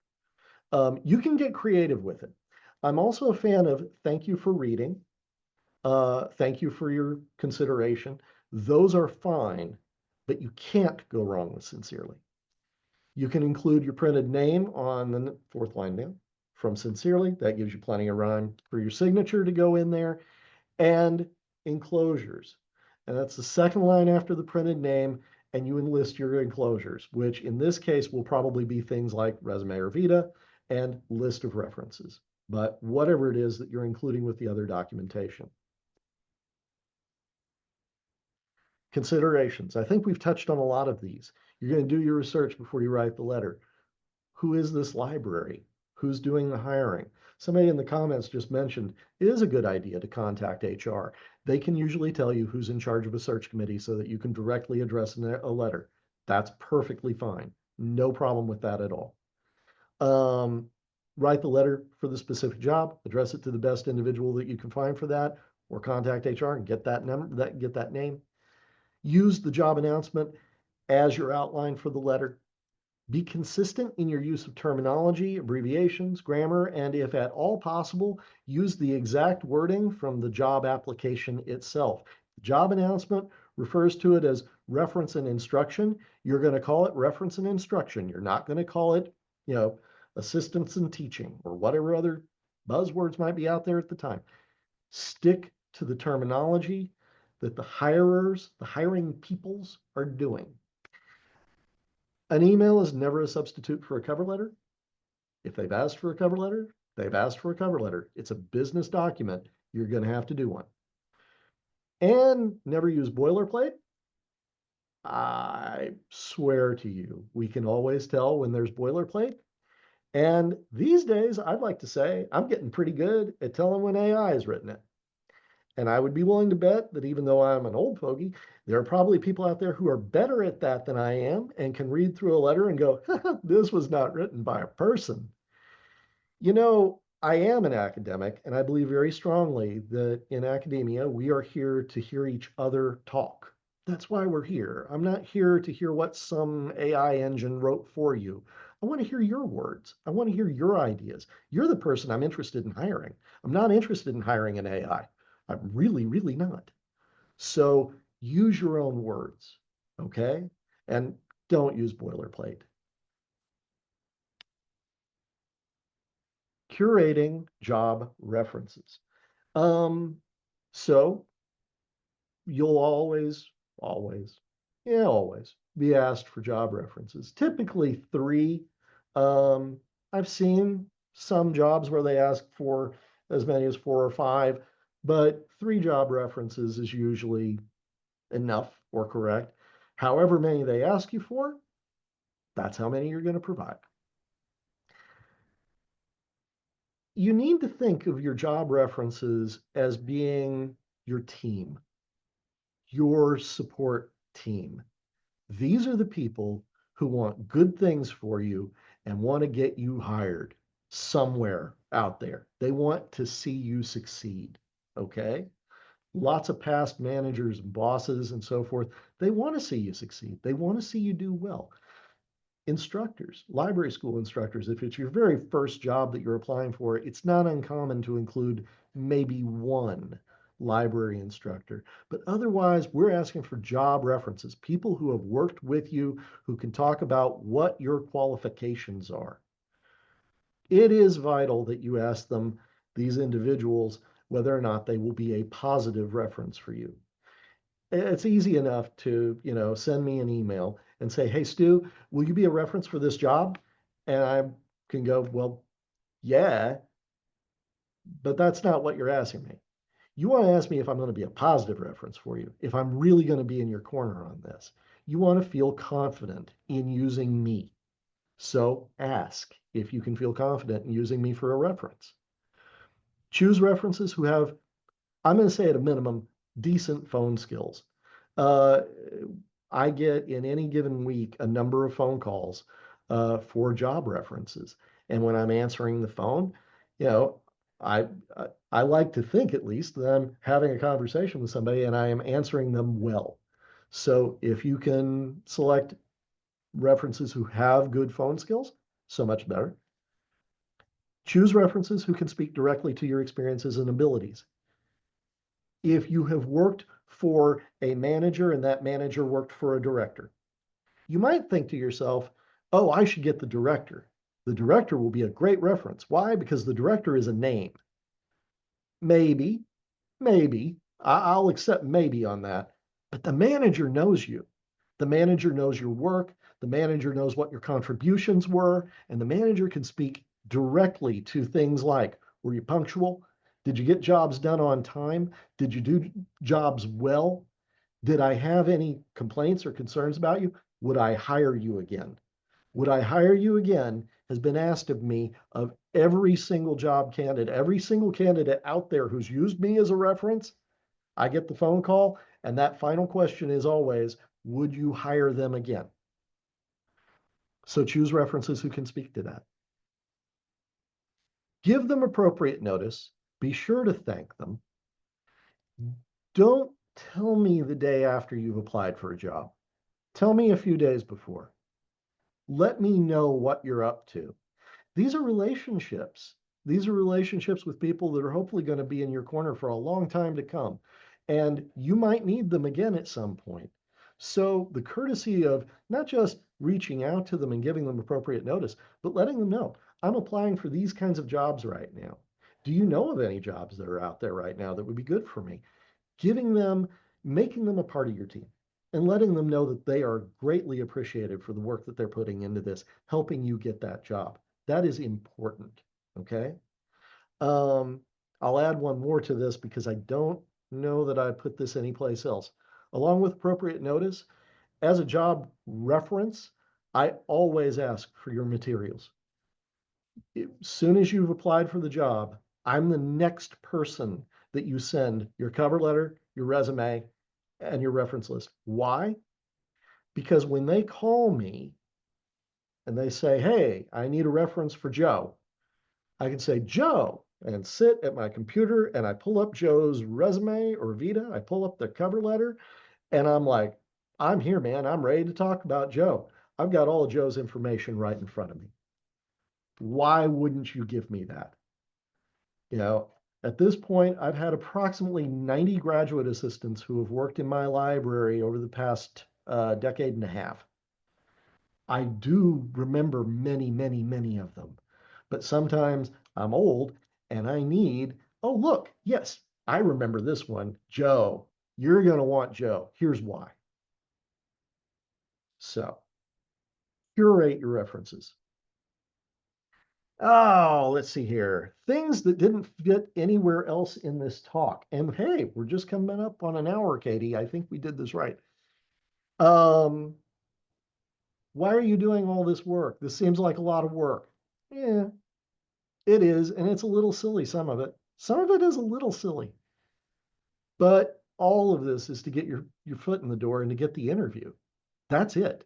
You can get creative with it. I'm also a fan of thank you for reading. Thank you for your consideration. Those are fine, but you can't go wrong with sincerely. You can include your printed name on the fourth line down from sincerely. That gives you plenty of rhyme for your signature to go in there and enclosures. And that's the second line after the printed name. And you enlist your enclosures, which in this case will probably be things like resume or vita and list of references. but whatever it is that you're including with the other documentation. Considerations. I think we've touched on a lot of these. You're going to do your research before you write the letter. Who is this library? Who's doing the hiring? Somebody in the comments just mentioned it is a good idea to contact HR. They can usually tell you who's in charge of a search committee so that you can directly address a letter. That's perfectly fine. No problem with that at all. Um, Write the letter for the specific job, address it to the best individual that you can find for that, or contact HR and get that number, get that name. Use the job announcement as your outline for the letter. Be consistent in your use of terminology, abbreviations, grammar, and if at all possible, use the exact wording from the job application itself. The job announcement refers to it as reference and instruction. You're going to call it reference and instruction. You're not going to call it, assistance and teaching or whatever other buzzwords might be out there at the time. Stick to the terminology that the hirers, the hiring peoples are doing. An email is never a substitute for a cover letter. If they've asked for a cover letter, they've asked for a cover letter. It's a business document. You're going to have to do one. And never use boilerplate. I swear to you, we can always tell when there's boilerplate. And these days, I'd like to say I'm getting pretty good at telling when AI has written it. And I would be willing to bet that even though I'm an old fogey, there are probably people out there who are better at that than I am and can read through a letter and go, this was not written by a person. I am an academic, and I believe very strongly that in academia, we are here to hear each other talk. That's why we're here. I'm not here to hear what some AI engine wrote for you. I want to hear your words. I want to hear your ideas. You're the person I'm interested in hiring. I'm not interested in hiring an AI. I'm really, really not. So use your own words, okay? And don't use boilerplate. Curating job references. Um, so you'll always be asked for job references. Typically three. Um, I've seen some jobs where they ask for as many as four or five, but three job references is usually enough or correct. However many they ask you for, that's how many you're going to provide. You need to think of your job references as being your team, your support team. These are the people who want good things for you and want to get you hired somewhere out there. They want to see you succeed. Okay. Lots of past managers and bosses and so forth, they want to see you succeed. They want to see you do well. Instructors, library school instructors, if it's your very first job that you're applying for, it's not uncommon to include maybe one library instructor. But otherwise, we're asking for job references, people who have worked with you, who can talk about what your qualifications are. It is vital that you ask them, these individuals, whether or not they will be a positive reference for you. It's easy enough to, send me an email and say, hey, Stu, will you be a reference for this job? And I can go, well, yeah, but that's not what you're asking me. You want to ask me if I'm going to be a positive reference for you, if I'm really going to be in your corner on this. You want to feel confident in using me. So ask if you can feel confident in using me for a reference. Choose references who have, I'm going to say at a minimum, decent phone skills. Uh, I get in any given week a number of phone calls for job references. And when I'm answering the phone, you know, I, I like to think at least that I'm having a conversation with somebody and I am answering them well. So if you can select references who have good phone skills, so much better. Choose references who can speak directly to your experiences and abilities. If you have worked for a manager and that manager worked for a director, you might think to yourself, oh, I should get the director. The director will be a great reference. Why? Because the director is a name. Maybe, maybe. I'll accept maybe on that. But the manager knows you. The manager knows your work. The manager knows what your contributions were. And the manager can speak directly to things like Were you punctual? Did you get jobs done on time? Did you do jobs well? Did I have any complaints or concerns about you? Would I hire you again? Would I hire you again has been asked of me of every single job candidate, every single candidate out there who's used me as a reference. I get the phone call, and that final question is always, would you hire them again? So choose references who can speak to that. Give them appropriate notice. Be sure to thank them. Don't tell me the day after you've applied for a job. Tell me a few days before. Let me know what you're up to. These are relationships. These are relationships with people that are hopefully going to be in your corner for a long time to come. And you might need them again at some point. So the courtesy of not just reaching out to them and giving them appropriate notice, but letting them know, I'm applying for these kinds of jobs right now. Do you know of any jobs that are out there right now that would be good for me? Giving them, making them a part of your team and letting them know that they are greatly appreciated for the work that they're putting into this, helping you get that job. That is important. Okay. Um, I'll add one more to this because I don't know that I put this anyplace else. Along with appropriate notice, as a job reference, I always ask for your materials. As soon as you've applied for the job, I'm the next person that you send your cover letter, your resume, and your reference list. Why? Because when they call me and they say, hey, I need a reference for Joe, I can say, Joe, and sit at my computer and I pull up Joe's resume or Vita. I pull up the cover letter and I'm like, I'm here, man. I'm ready to talk about Joe. I've got all of Joe's information right in front of me. Why wouldn't you give me that? You know, at this point, I've had approximately 90 graduate assistants who have worked in my library over the past decade and a half. I do remember many, many, many of them. But sometimes I'm old and I need, oh, look, yes, I remember this one. Joe, you're going to want Joe. Here's why. So curate your references. Oh, let's see here. Things that didn't fit anywhere else in this talk. And hey, we're just coming up on an hour, Katie. I think we did this right. Um, why are you doing all this work? This seems like a lot of work. Yeah, it is, and it's a little silly, some of it. Some of it is a little silly. But all of this is to get your foot in the door and to get the interview. That's it.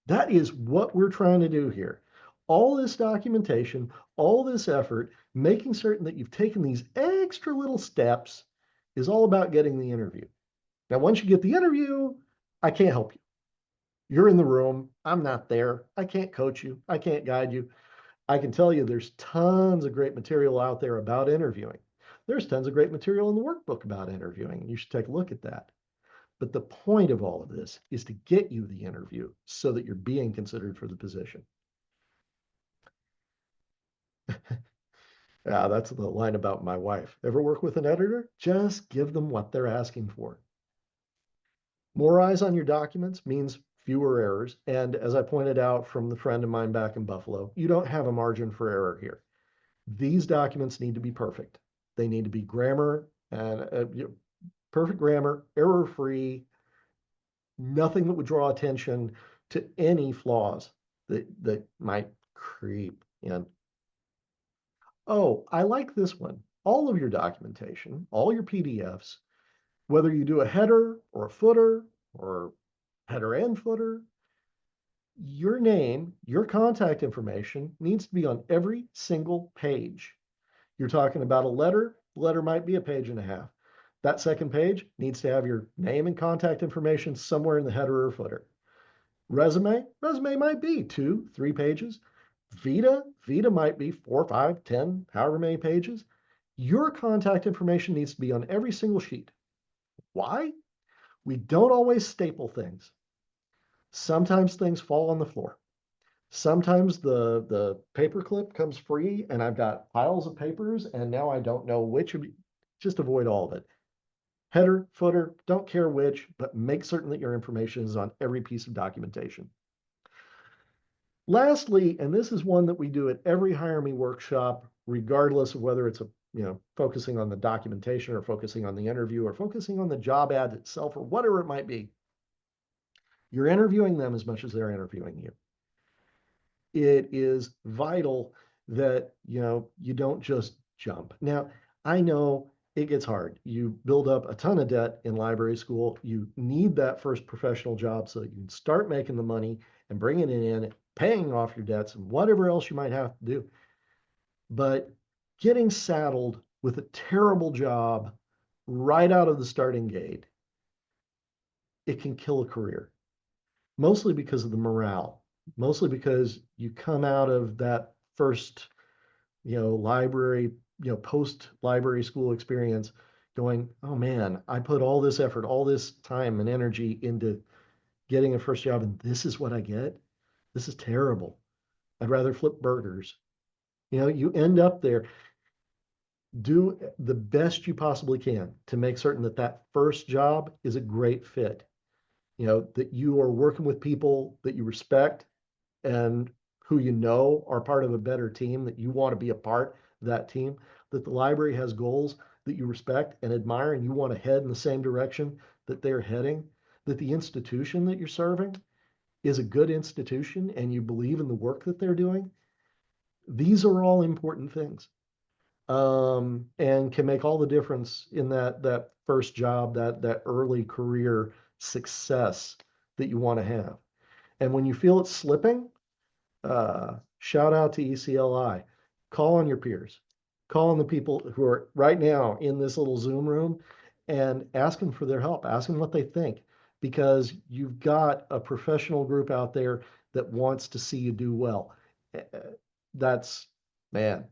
That is what we're trying to do here. All this documentation, all this effort, making certain that you've taken these extra little steps is all about getting the interview. Now, once you get the interview, I can't help you. You're in the room. I'm not there. I can't coach you. I can't guide you. I can tell you there's tons of great material out there about interviewing. There's tons of great material in the workbook about interviewing. You should take a look at that. But the point of all of this is to get you the interview so that you're being considered for the position. Yeah, that's the line about my wife. Ever work with an editor? Just give them what they're asking for. More eyes on your documents means fewer errors. And as I pointed out from the friend of mine back in Buffalo, you don't have a margin for error here. These documents need to be perfect. They need to be grammar and perfect grammar, error free, nothing that would draw attention to any flaws that might creep in. Oh, I like this one. All of your documentation, all your PDFs, whether you do a header or a footer or header and footer, your name, your contact information needs to be on every single page. You're talking about a letter, the letter might be a page and a half. That second page needs to have your name and contact information somewhere in the header or footer. Resume might be 2, 3 pages. Vita might be 4, 5, 10, however many pages. Your contact information needs to be on every single sheet. Why? We don't always staple things. Sometimes things fall on the floor. Sometimes the paper clip comes free and I've got piles of papers and now I don't know which. Just avoid all of it. Header, footer, don't care which, but make certain that your information is on every piece of documentation. Lastly, and this is one that we do at every Hire Me workshop, regardless of whether it's a focusing on the documentation or focusing on the interview or focusing on the job ad itself or whatever it might be. You're interviewing them as much as they're interviewing you. It is vital that you don't just jump. Now, I know it gets hard. You build up a ton of debt in library school. You need that first professional job so that you can start making the money and bringing it in, paying off your debts and whatever else you might have to do. But getting saddled with a terrible job right out of the starting gate, it can kill a career, mostly because of the morale, mostly because you come out of that first, library, post library school experience going, oh man, I put all this effort, all this time and energy into getting a first job, and this is what I get. This is terrible. I'd rather flip burgers. You end up there. Do the best you possibly can to make certain that that first job is a great fit. That you are working with people that you respect and who are part of a better team, that you want to be a part of that team, that the library has goals that you respect and admire and you want to head in the same direction that they're heading, that the institution that you're serving is a good institution and you believe in the work that they're doing. These are all important things, and can make all the difference in that first job, that early career success that you want to have. And when you feel it slipping, shout out to ECLI. Call on your peers. Call on the people who are right now in this little Zoom room and ask them for their help. Ask them what they think, because you've got a professional group out there that wants to see you do well. That's, man,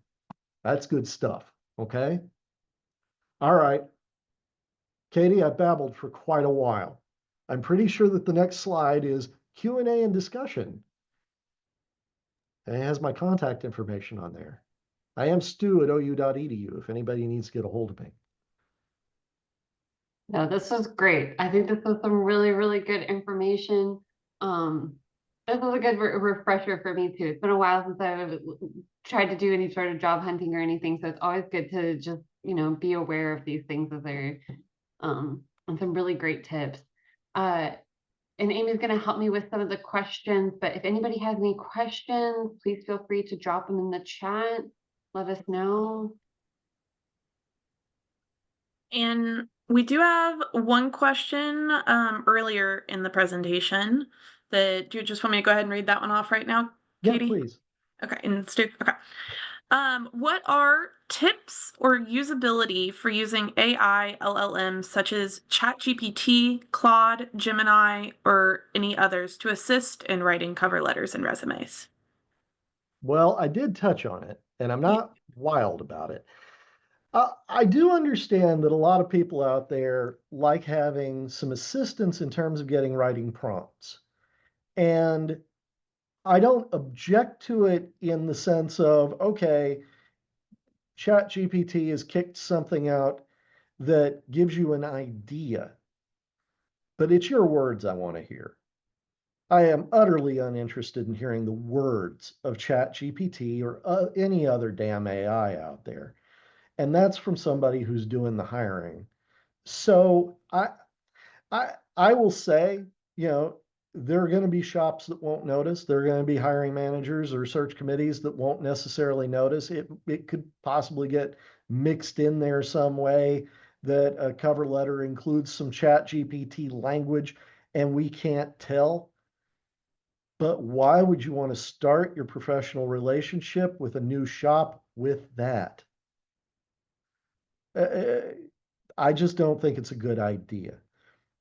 that's good stuff. Okay. All right. Katie, I babbled for quite a while. I'm pretty sure that the next slide is Q&A and discussion. And it has my contact information on there. I am stu@ou.edu if anybody needs to get a hold of me. No, this was great. I think this was some really, really good information. Um, this was a good refresher for me too. It's been a while since I've tried to do any sort of job hunting or anything, so it's always good to just, be aware of these things as they're and some really great tips. Uh, and Amy's going to help me with some of the questions, but if anybody has any questions, please feel free to drop them in the chat. Let us know. And we do have one question earlier in the presentation that do you just want me to go ahead and read that one off right now, Yeah, Katie? please. Okay, and Stu, okay. What are tips or usability for using AI LLMs such as ChatGPT, Claude, Gemini, or any others to assist in writing cover letters and resumes? Well, I did touch on it, and I'm Yeah. not wild about it. I do understand that a lot of people out there like having some assistance in terms of getting writing prompts. And I don't object to it in the sense of, okay, ChatGPT has kicked something out that gives you an idea, but it's your words I want to hear. I am utterly uninterested in hearing the words of ChatGPT or any other damn AI out there. And that's from somebody who's doing the hiring. So I will say, you know, there are going to be shops that won't notice. There are going to be hiring managers or search committees that won't necessarily notice. It could possibly get mixed in there some way that a cover letter includes some chat GPT language and we can't tell. But why would you want to start your professional relationship with a new shop with that? Uh, I just don't think it's a good idea.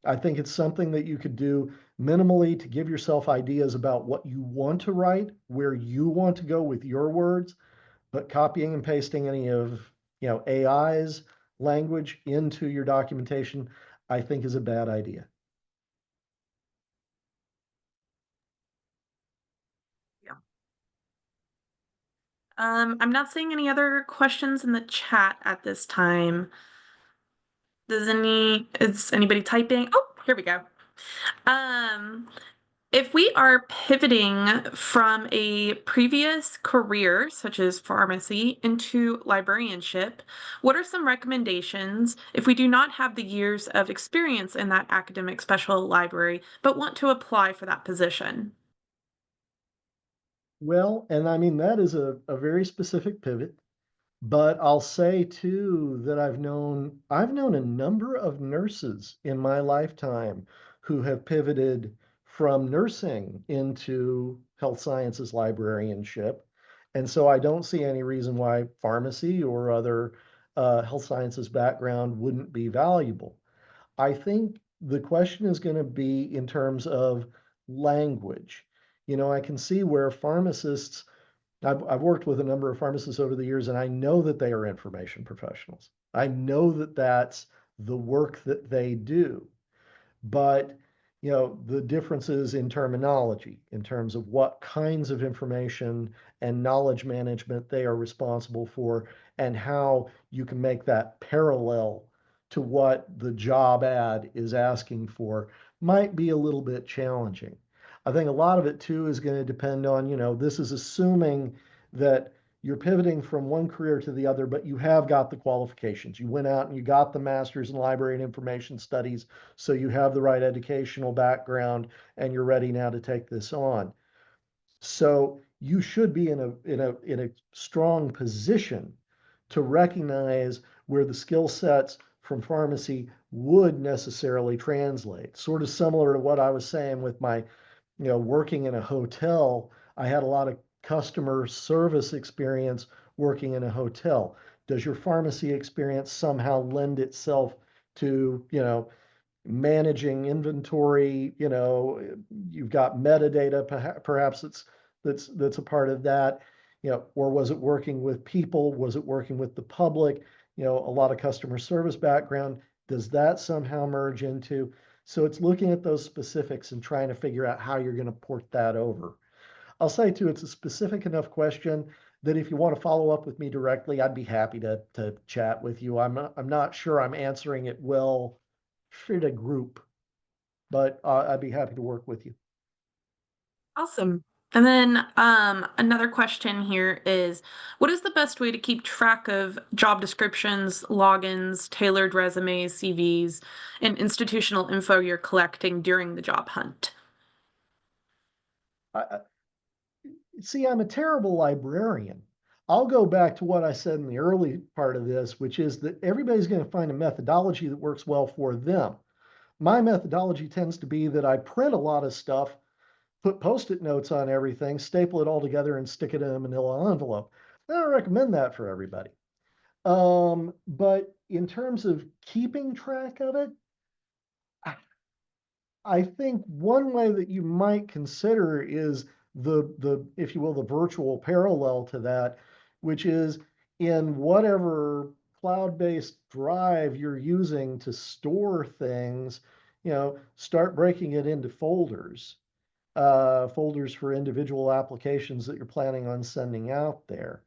I think it's something that you could do minimally to give yourself ideas about what you want to write, where you want to go with your words, but copying and pasting any of, AI's language into your documentation, I think is a bad idea. Yeah. I'm not seeing any other questions in the chat at this time. Is anybody typing? Oh, here we go. Um, If we are pivoting from a previous career, such as pharmacy, into librarianship, what are some recommendations if we do not have the years of experience in that academic special library, but want to apply for that position? Well, and I mean, that is a very specific pivot. But I'll say too that I've known a number of nurses in my lifetime who have pivoted from nursing into health sciences librarianship. And so I don't see any reason why pharmacy or other health sciences background wouldn't be valuable. I think the question is going to be in terms of language. I can see where pharmacists I've worked with a number of pharmacists over the years, and I know that they are information professionals. I know that that's the work that they do. But, the differences in terminology, in terms of what kinds of information and knowledge management they are responsible for, and how you can make that parallel to what the job ad is asking for, might be a little bit challenging. I think a lot of it too is going to depend on, this is assuming that you're pivoting from one career to the other, but you have got the qualifications. You went out and you got the master's in library and information studies, so you have the right educational background and you're ready now to take this on. So you should be in a strong position to recognize where the skill sets from pharmacy would necessarily translate. Sort of similar to what I was saying with my, working in a hotel. I had a lot of customer service experience working in a hotel. Does your pharmacy experience somehow lend itself to, managing inventory? You've got metadata, perhaps that's a part of that. Or was it working with people? Was it working with the public? A lot of customer service background. Does that somehow merge into? So it's looking at those specifics and trying to figure out how you're going to port that over. I'll say too, it's a specific enough question that if you want to follow up with me directly, I'd be happy to chat with you. I'm not sure I'm answering it well for the group, but I'd be happy to work with you. Awesome. And then another question here is, what is the best way to keep track of job descriptions, logins, tailored resumes, CVs, and institutional info you're collecting during the job hunt? I, See, I'm a terrible librarian. I'll go back to what I said in the early part of this, which is that everybody's going to find a methodology that works well for them. My methodology tends to be that I print a lot of stuff, put post-it notes on everything, staple it all together, and stick it in a manila envelope. I don't recommend that for everybody. But in terms of keeping track of it, I think one way that you might consider is the if you will, the virtual parallel to that, which is in whatever cloud-based drive you're using to store things, start breaking it into folders for individual applications that you're planning on sending out there,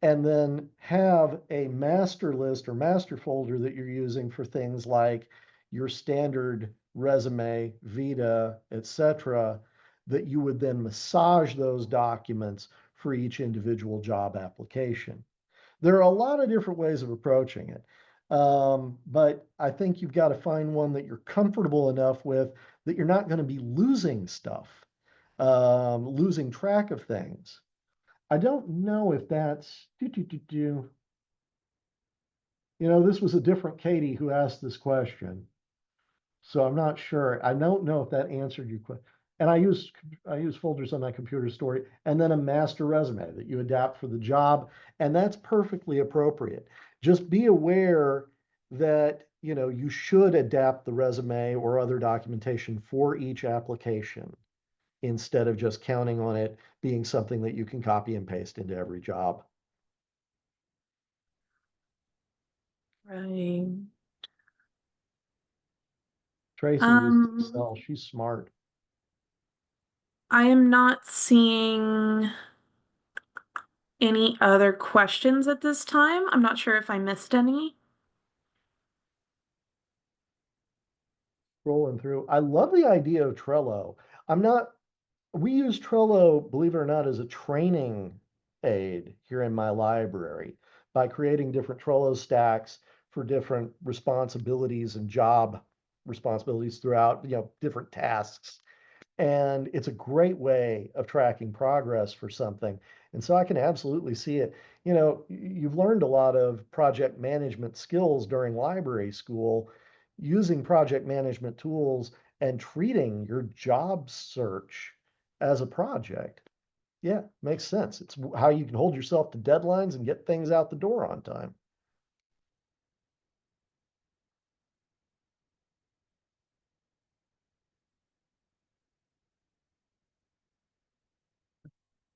and then have a master list or master folder that you're using for things like your standard resume, vita, etc., that you would then massage those documents for each individual job application. There are a lot of different ways of approaching it. But I think you've got to find one that you're comfortable enough with that you're not going to be losing stuff, losing track of things. I don't know if that's this was a different Katie who asked this question. So I'm not sure. I don't know if that answered your question. And I use folders on my computer story and then a master resume that you adapt for the job. And that's perfectly appropriate. Just be aware that you should adapt the resume or other documentation for each application instead of just counting on it being something that you can copy and paste into every job. Right. Tracy uses Um, Excel. She's smart. I am not seeing any other questions at this time. I'm not sure if I missed any. scrolling through. I love the idea of Trello. I'm not, we use Trello, believe it or not, as a training aid here in my library by creating different Trello stacks for different responsibilities and job responsibilities throughout, different tasks. And it's a great way of tracking progress for something. And so I can absolutely see it. You've learned a lot of project management skills during library school using project management tools and treating your job search as a project. Yeah, makes sense. It's how you can hold yourself to deadlines and get things out the door on time.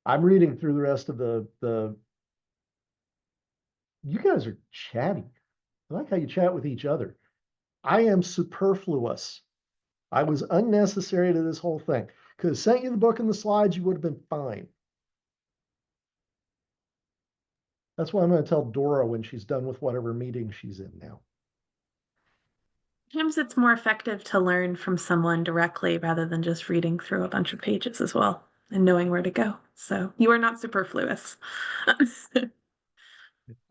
I'm reading through the rest of the you guys are chatty. I like how you chat with each other. I am superfluous. I was unnecessary to this whole thing. Could have sent you the book and the slides, you would have been fine. That's why I'm going to tell Dora when she's done with whatever meeting she's in now. Sometimes it's more effective to learn from someone directly rather than just reading through a bunch of pages as well and knowing where to go. So you are not superfluous.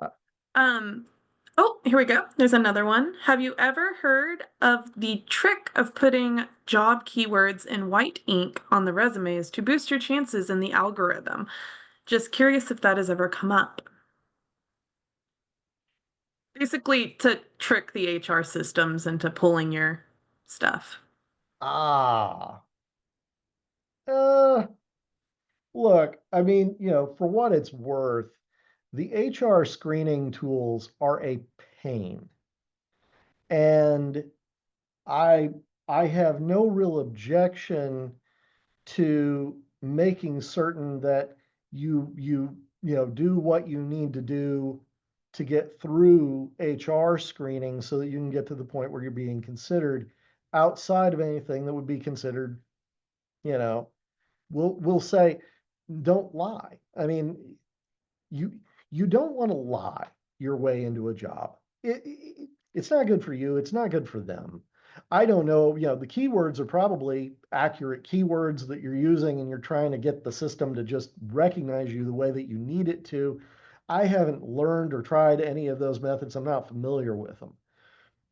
Uh, Um, oh, here we go. There's another one. Have you ever heard of the trick of putting job keywords in white ink on the resumes to boost your chances in the algorithm? Just curious if that has ever come up. Basically, to trick the HR systems into pulling your stuff. ah, uh, look, I mean, for what it's worth, the HR screening tools are a pain. And I I have no real objection to making certain that you do what you need to do to get through HR screening so that you can get to the point where you're being considered outside of anything that would be considered, you know, we'll say don't lie. I mean, you you don't want to lie your way into a job. It's not good for you. It's not good for them. I don't know, the keywords are probably accurate keywords that you're using and you're trying to get the system to just recognize you the way that you need it to. I haven't learned or tried any of those methods. I'm not familiar with them.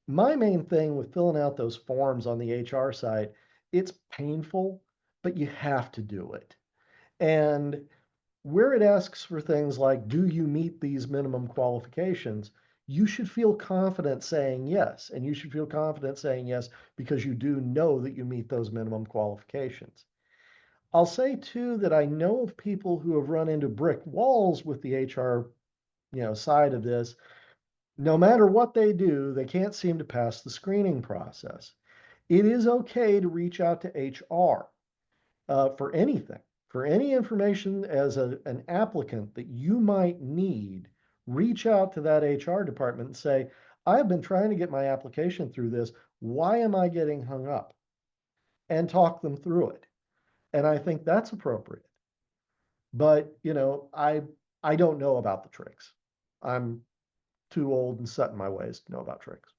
My main thing with filling out those forms on the HR side, it's painful, but you have to do it. And where it asks for things like, do you meet these minimum qualifications? You should feel confident saying yes. And you should feel confident saying yes because you do know that you meet those minimum qualifications. I'll say too that I know of people who have run into brick walls with the HR, side of this. No matter what they do, they can't seem to pass the screening process. It is okay to reach out to HR for anything, for any information as an applicant that you might need, reach out to that HR department and say, I've been trying to get my application through this. Why am I getting hung up? And talk them through it. And I think that's appropriate. But, I don't know about the tricks. I'm too old and set in my ways to know about tricks.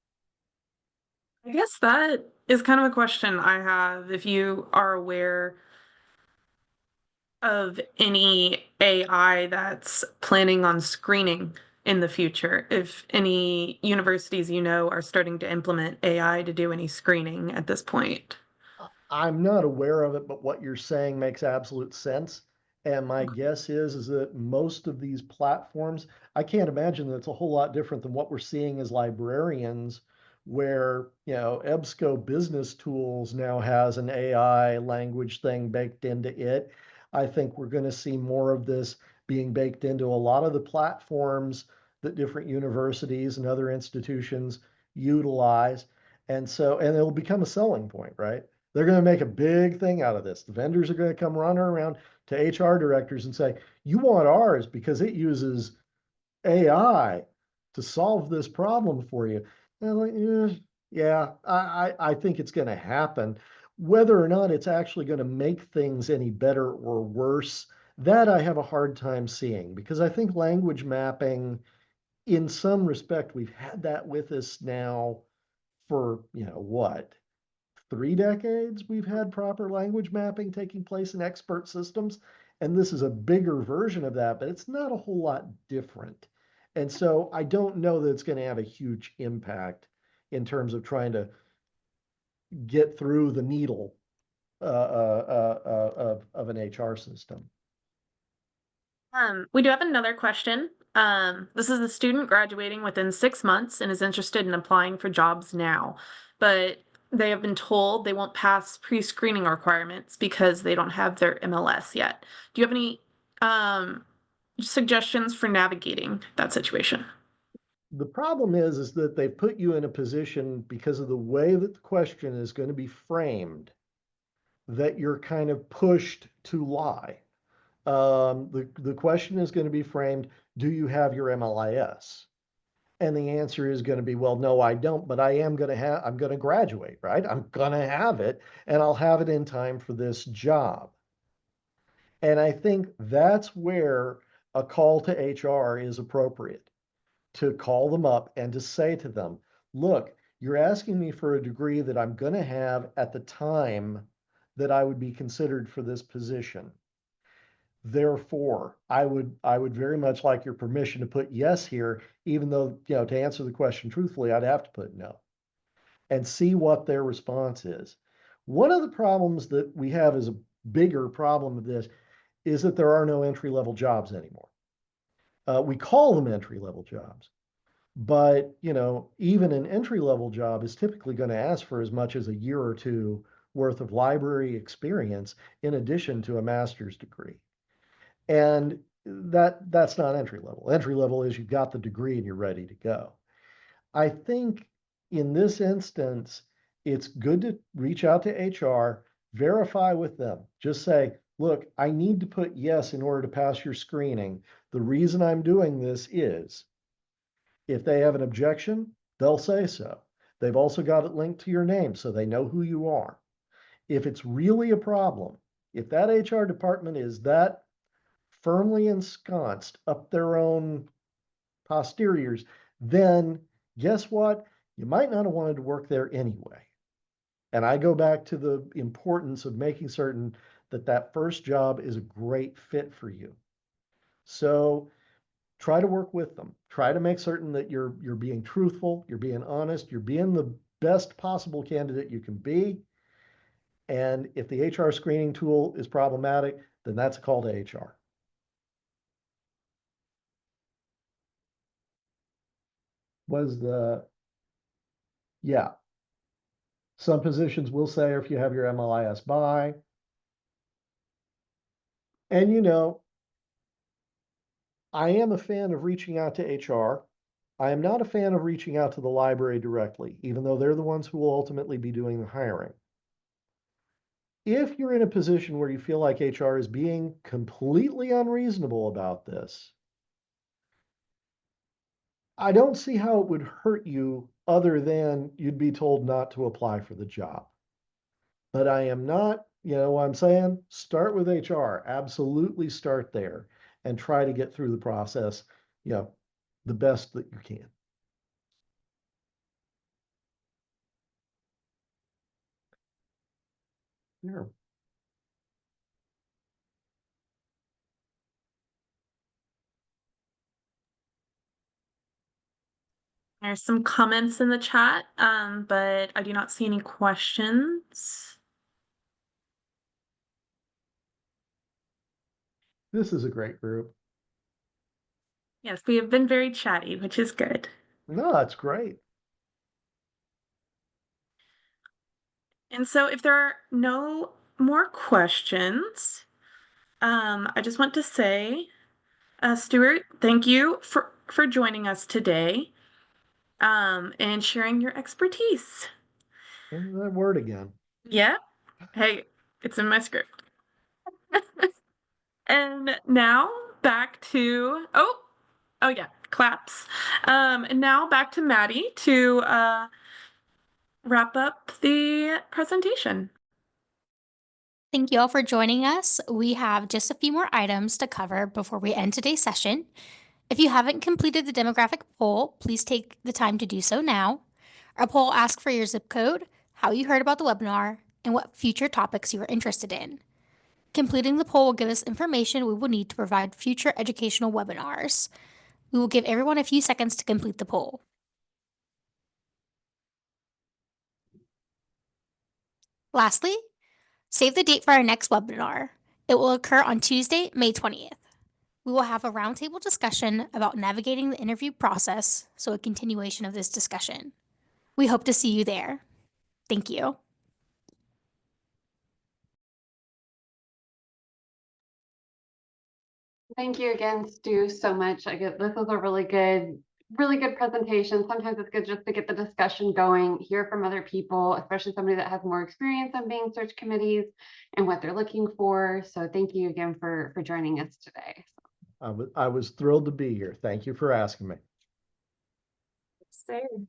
I guess that is kind of a question I have. If you are aware of any AI that's planning on screening in the future, if any universities you know are starting to implement AI to do any screening at this point. I'm not aware of it, but what you're saying makes absolute sense. And my guess is that most of these platforms, I can't imagine that it's a whole lot different than what we're seeing as librarians, where, EBSCO Business Tools now has an AI language thing baked into it. I think we're going to see more of this being baked into a lot of the platforms that different universities and other institutions utilize. And it'll become a selling point, right? They're going to make a big thing out of this. The vendors are going to come running around to HR directors and say, you want ours because it uses AI to solve this problem for you. And I'm like, yeah, I think it's going to happen. Whether or not it's actually going to make things any better or worse, that I have a hard time seeing because I think language mapping, in some respect, we've had that with us now for, what, 3 decades we've had proper language mapping taking place in expert systems. And this is a bigger version of that, but it's not a whole lot different. And so I don't know that it's going to have a huge impact in terms of trying to get through the needle of an HR system. We do have another question. This is a student graduating within 6 months and is interested in applying for jobs now, but they have been told they won't pass pre-screening requirements because they don't have their MLS yet. Do you have any suggestions for navigating that situation? The problem is that they put you in a position because of the way that the question is going to be framed that you're kind of pushed to lie. The question is going to be framed, do you have your MLIS? And the answer is going to be, well, no, I don't, but I'm going to graduate, right? I'm going to have it, and I'll have it in time for this job. And I think that's where a call to HR is appropriate, to call them up and to say to them, look, you're asking me for a degree that I'm going to have at the time that I would be considered for this position. Therefore, I would very much like your permission to put yes here, even though, to answer the question truthfully, I'd have to put no, and see what their response is. One of the problems that we have is a bigger problem of this is that there are no entry-level jobs anymore. We call them entry-level jobs, but even an entry-level job is typically going to ask for as much as a year or two worth of library experience in addition to a master's degree. And that's not entry level. Entry level is you've got the degree and you're ready to go. I think in this instance, it's good to reach out to HR, verify with them. Just say, look, I need to put yes in order to pass your screening. The reason I'm doing this is, if they have an objection, they'll say so. They've also got it linked to your name so they know who you are. If it's really a problem, if that HR department is that firmly ensconced up their own posteriors, then guess what? You might not have wanted to work there anyway. And I go back to the importance of making certain that that first job is a great fit for you. So try to work with them. Try to make certain that you're being truthful, you're being honest, you're being the best possible candidate you can be. And if the HR screening tool is problematic, then that's a call to HR. Yeah. Some positions will say if you have your MLIS by. And I am a fan of reaching out to HR. I am not a fan of reaching out to the library directly, even though they're the ones who will ultimately be doing the hiring. If you're in a position where you feel like HR is being completely unreasonable about this, I don't see how it would hurt you other than you'd be told not to apply for the job. But I am not, what I'm saying? Start with HR. Absolutely start there and try to get through the process, the best that you can. Yeah. There's some comments in the chat, but I do not see any questions. This is a great group. Yes, we have been very chatty, which is good. No, that's great. And so if there are no more questions, I just want to say, Stuart, thank you for joining us today, and sharing your expertise. That word again. Yeah. Hey, it's in my script. And now back to, oh yeah, claps. And now back to Maddie to wrap up the presentation. Thank you all for joining us. We have just a few more items to cover before we end today's session. If you haven't completed the demographic poll, please take the time to do so now. Our poll asks for your zip code, how you heard about the webinar, and what future topics you are interested in. Completing the poll will give us information we will need to provide future educational webinars. We will give everyone a few seconds to complete the poll. Lastly, save the date for our next webinar. It will occur on Tuesday, May 20th. We will have a roundtable discussion about navigating the interview process, so a continuation of this discussion. We hope to see you there. Thank you. Thank you again, Stu, so much. This was a really good presentation. Sometimes it's good just to get the discussion going, hear from other people, especially somebody that has more experience on being search committees and what they're looking for. So thank you again for joining us today. I was thrilled to be here. Thank you for asking me. Same.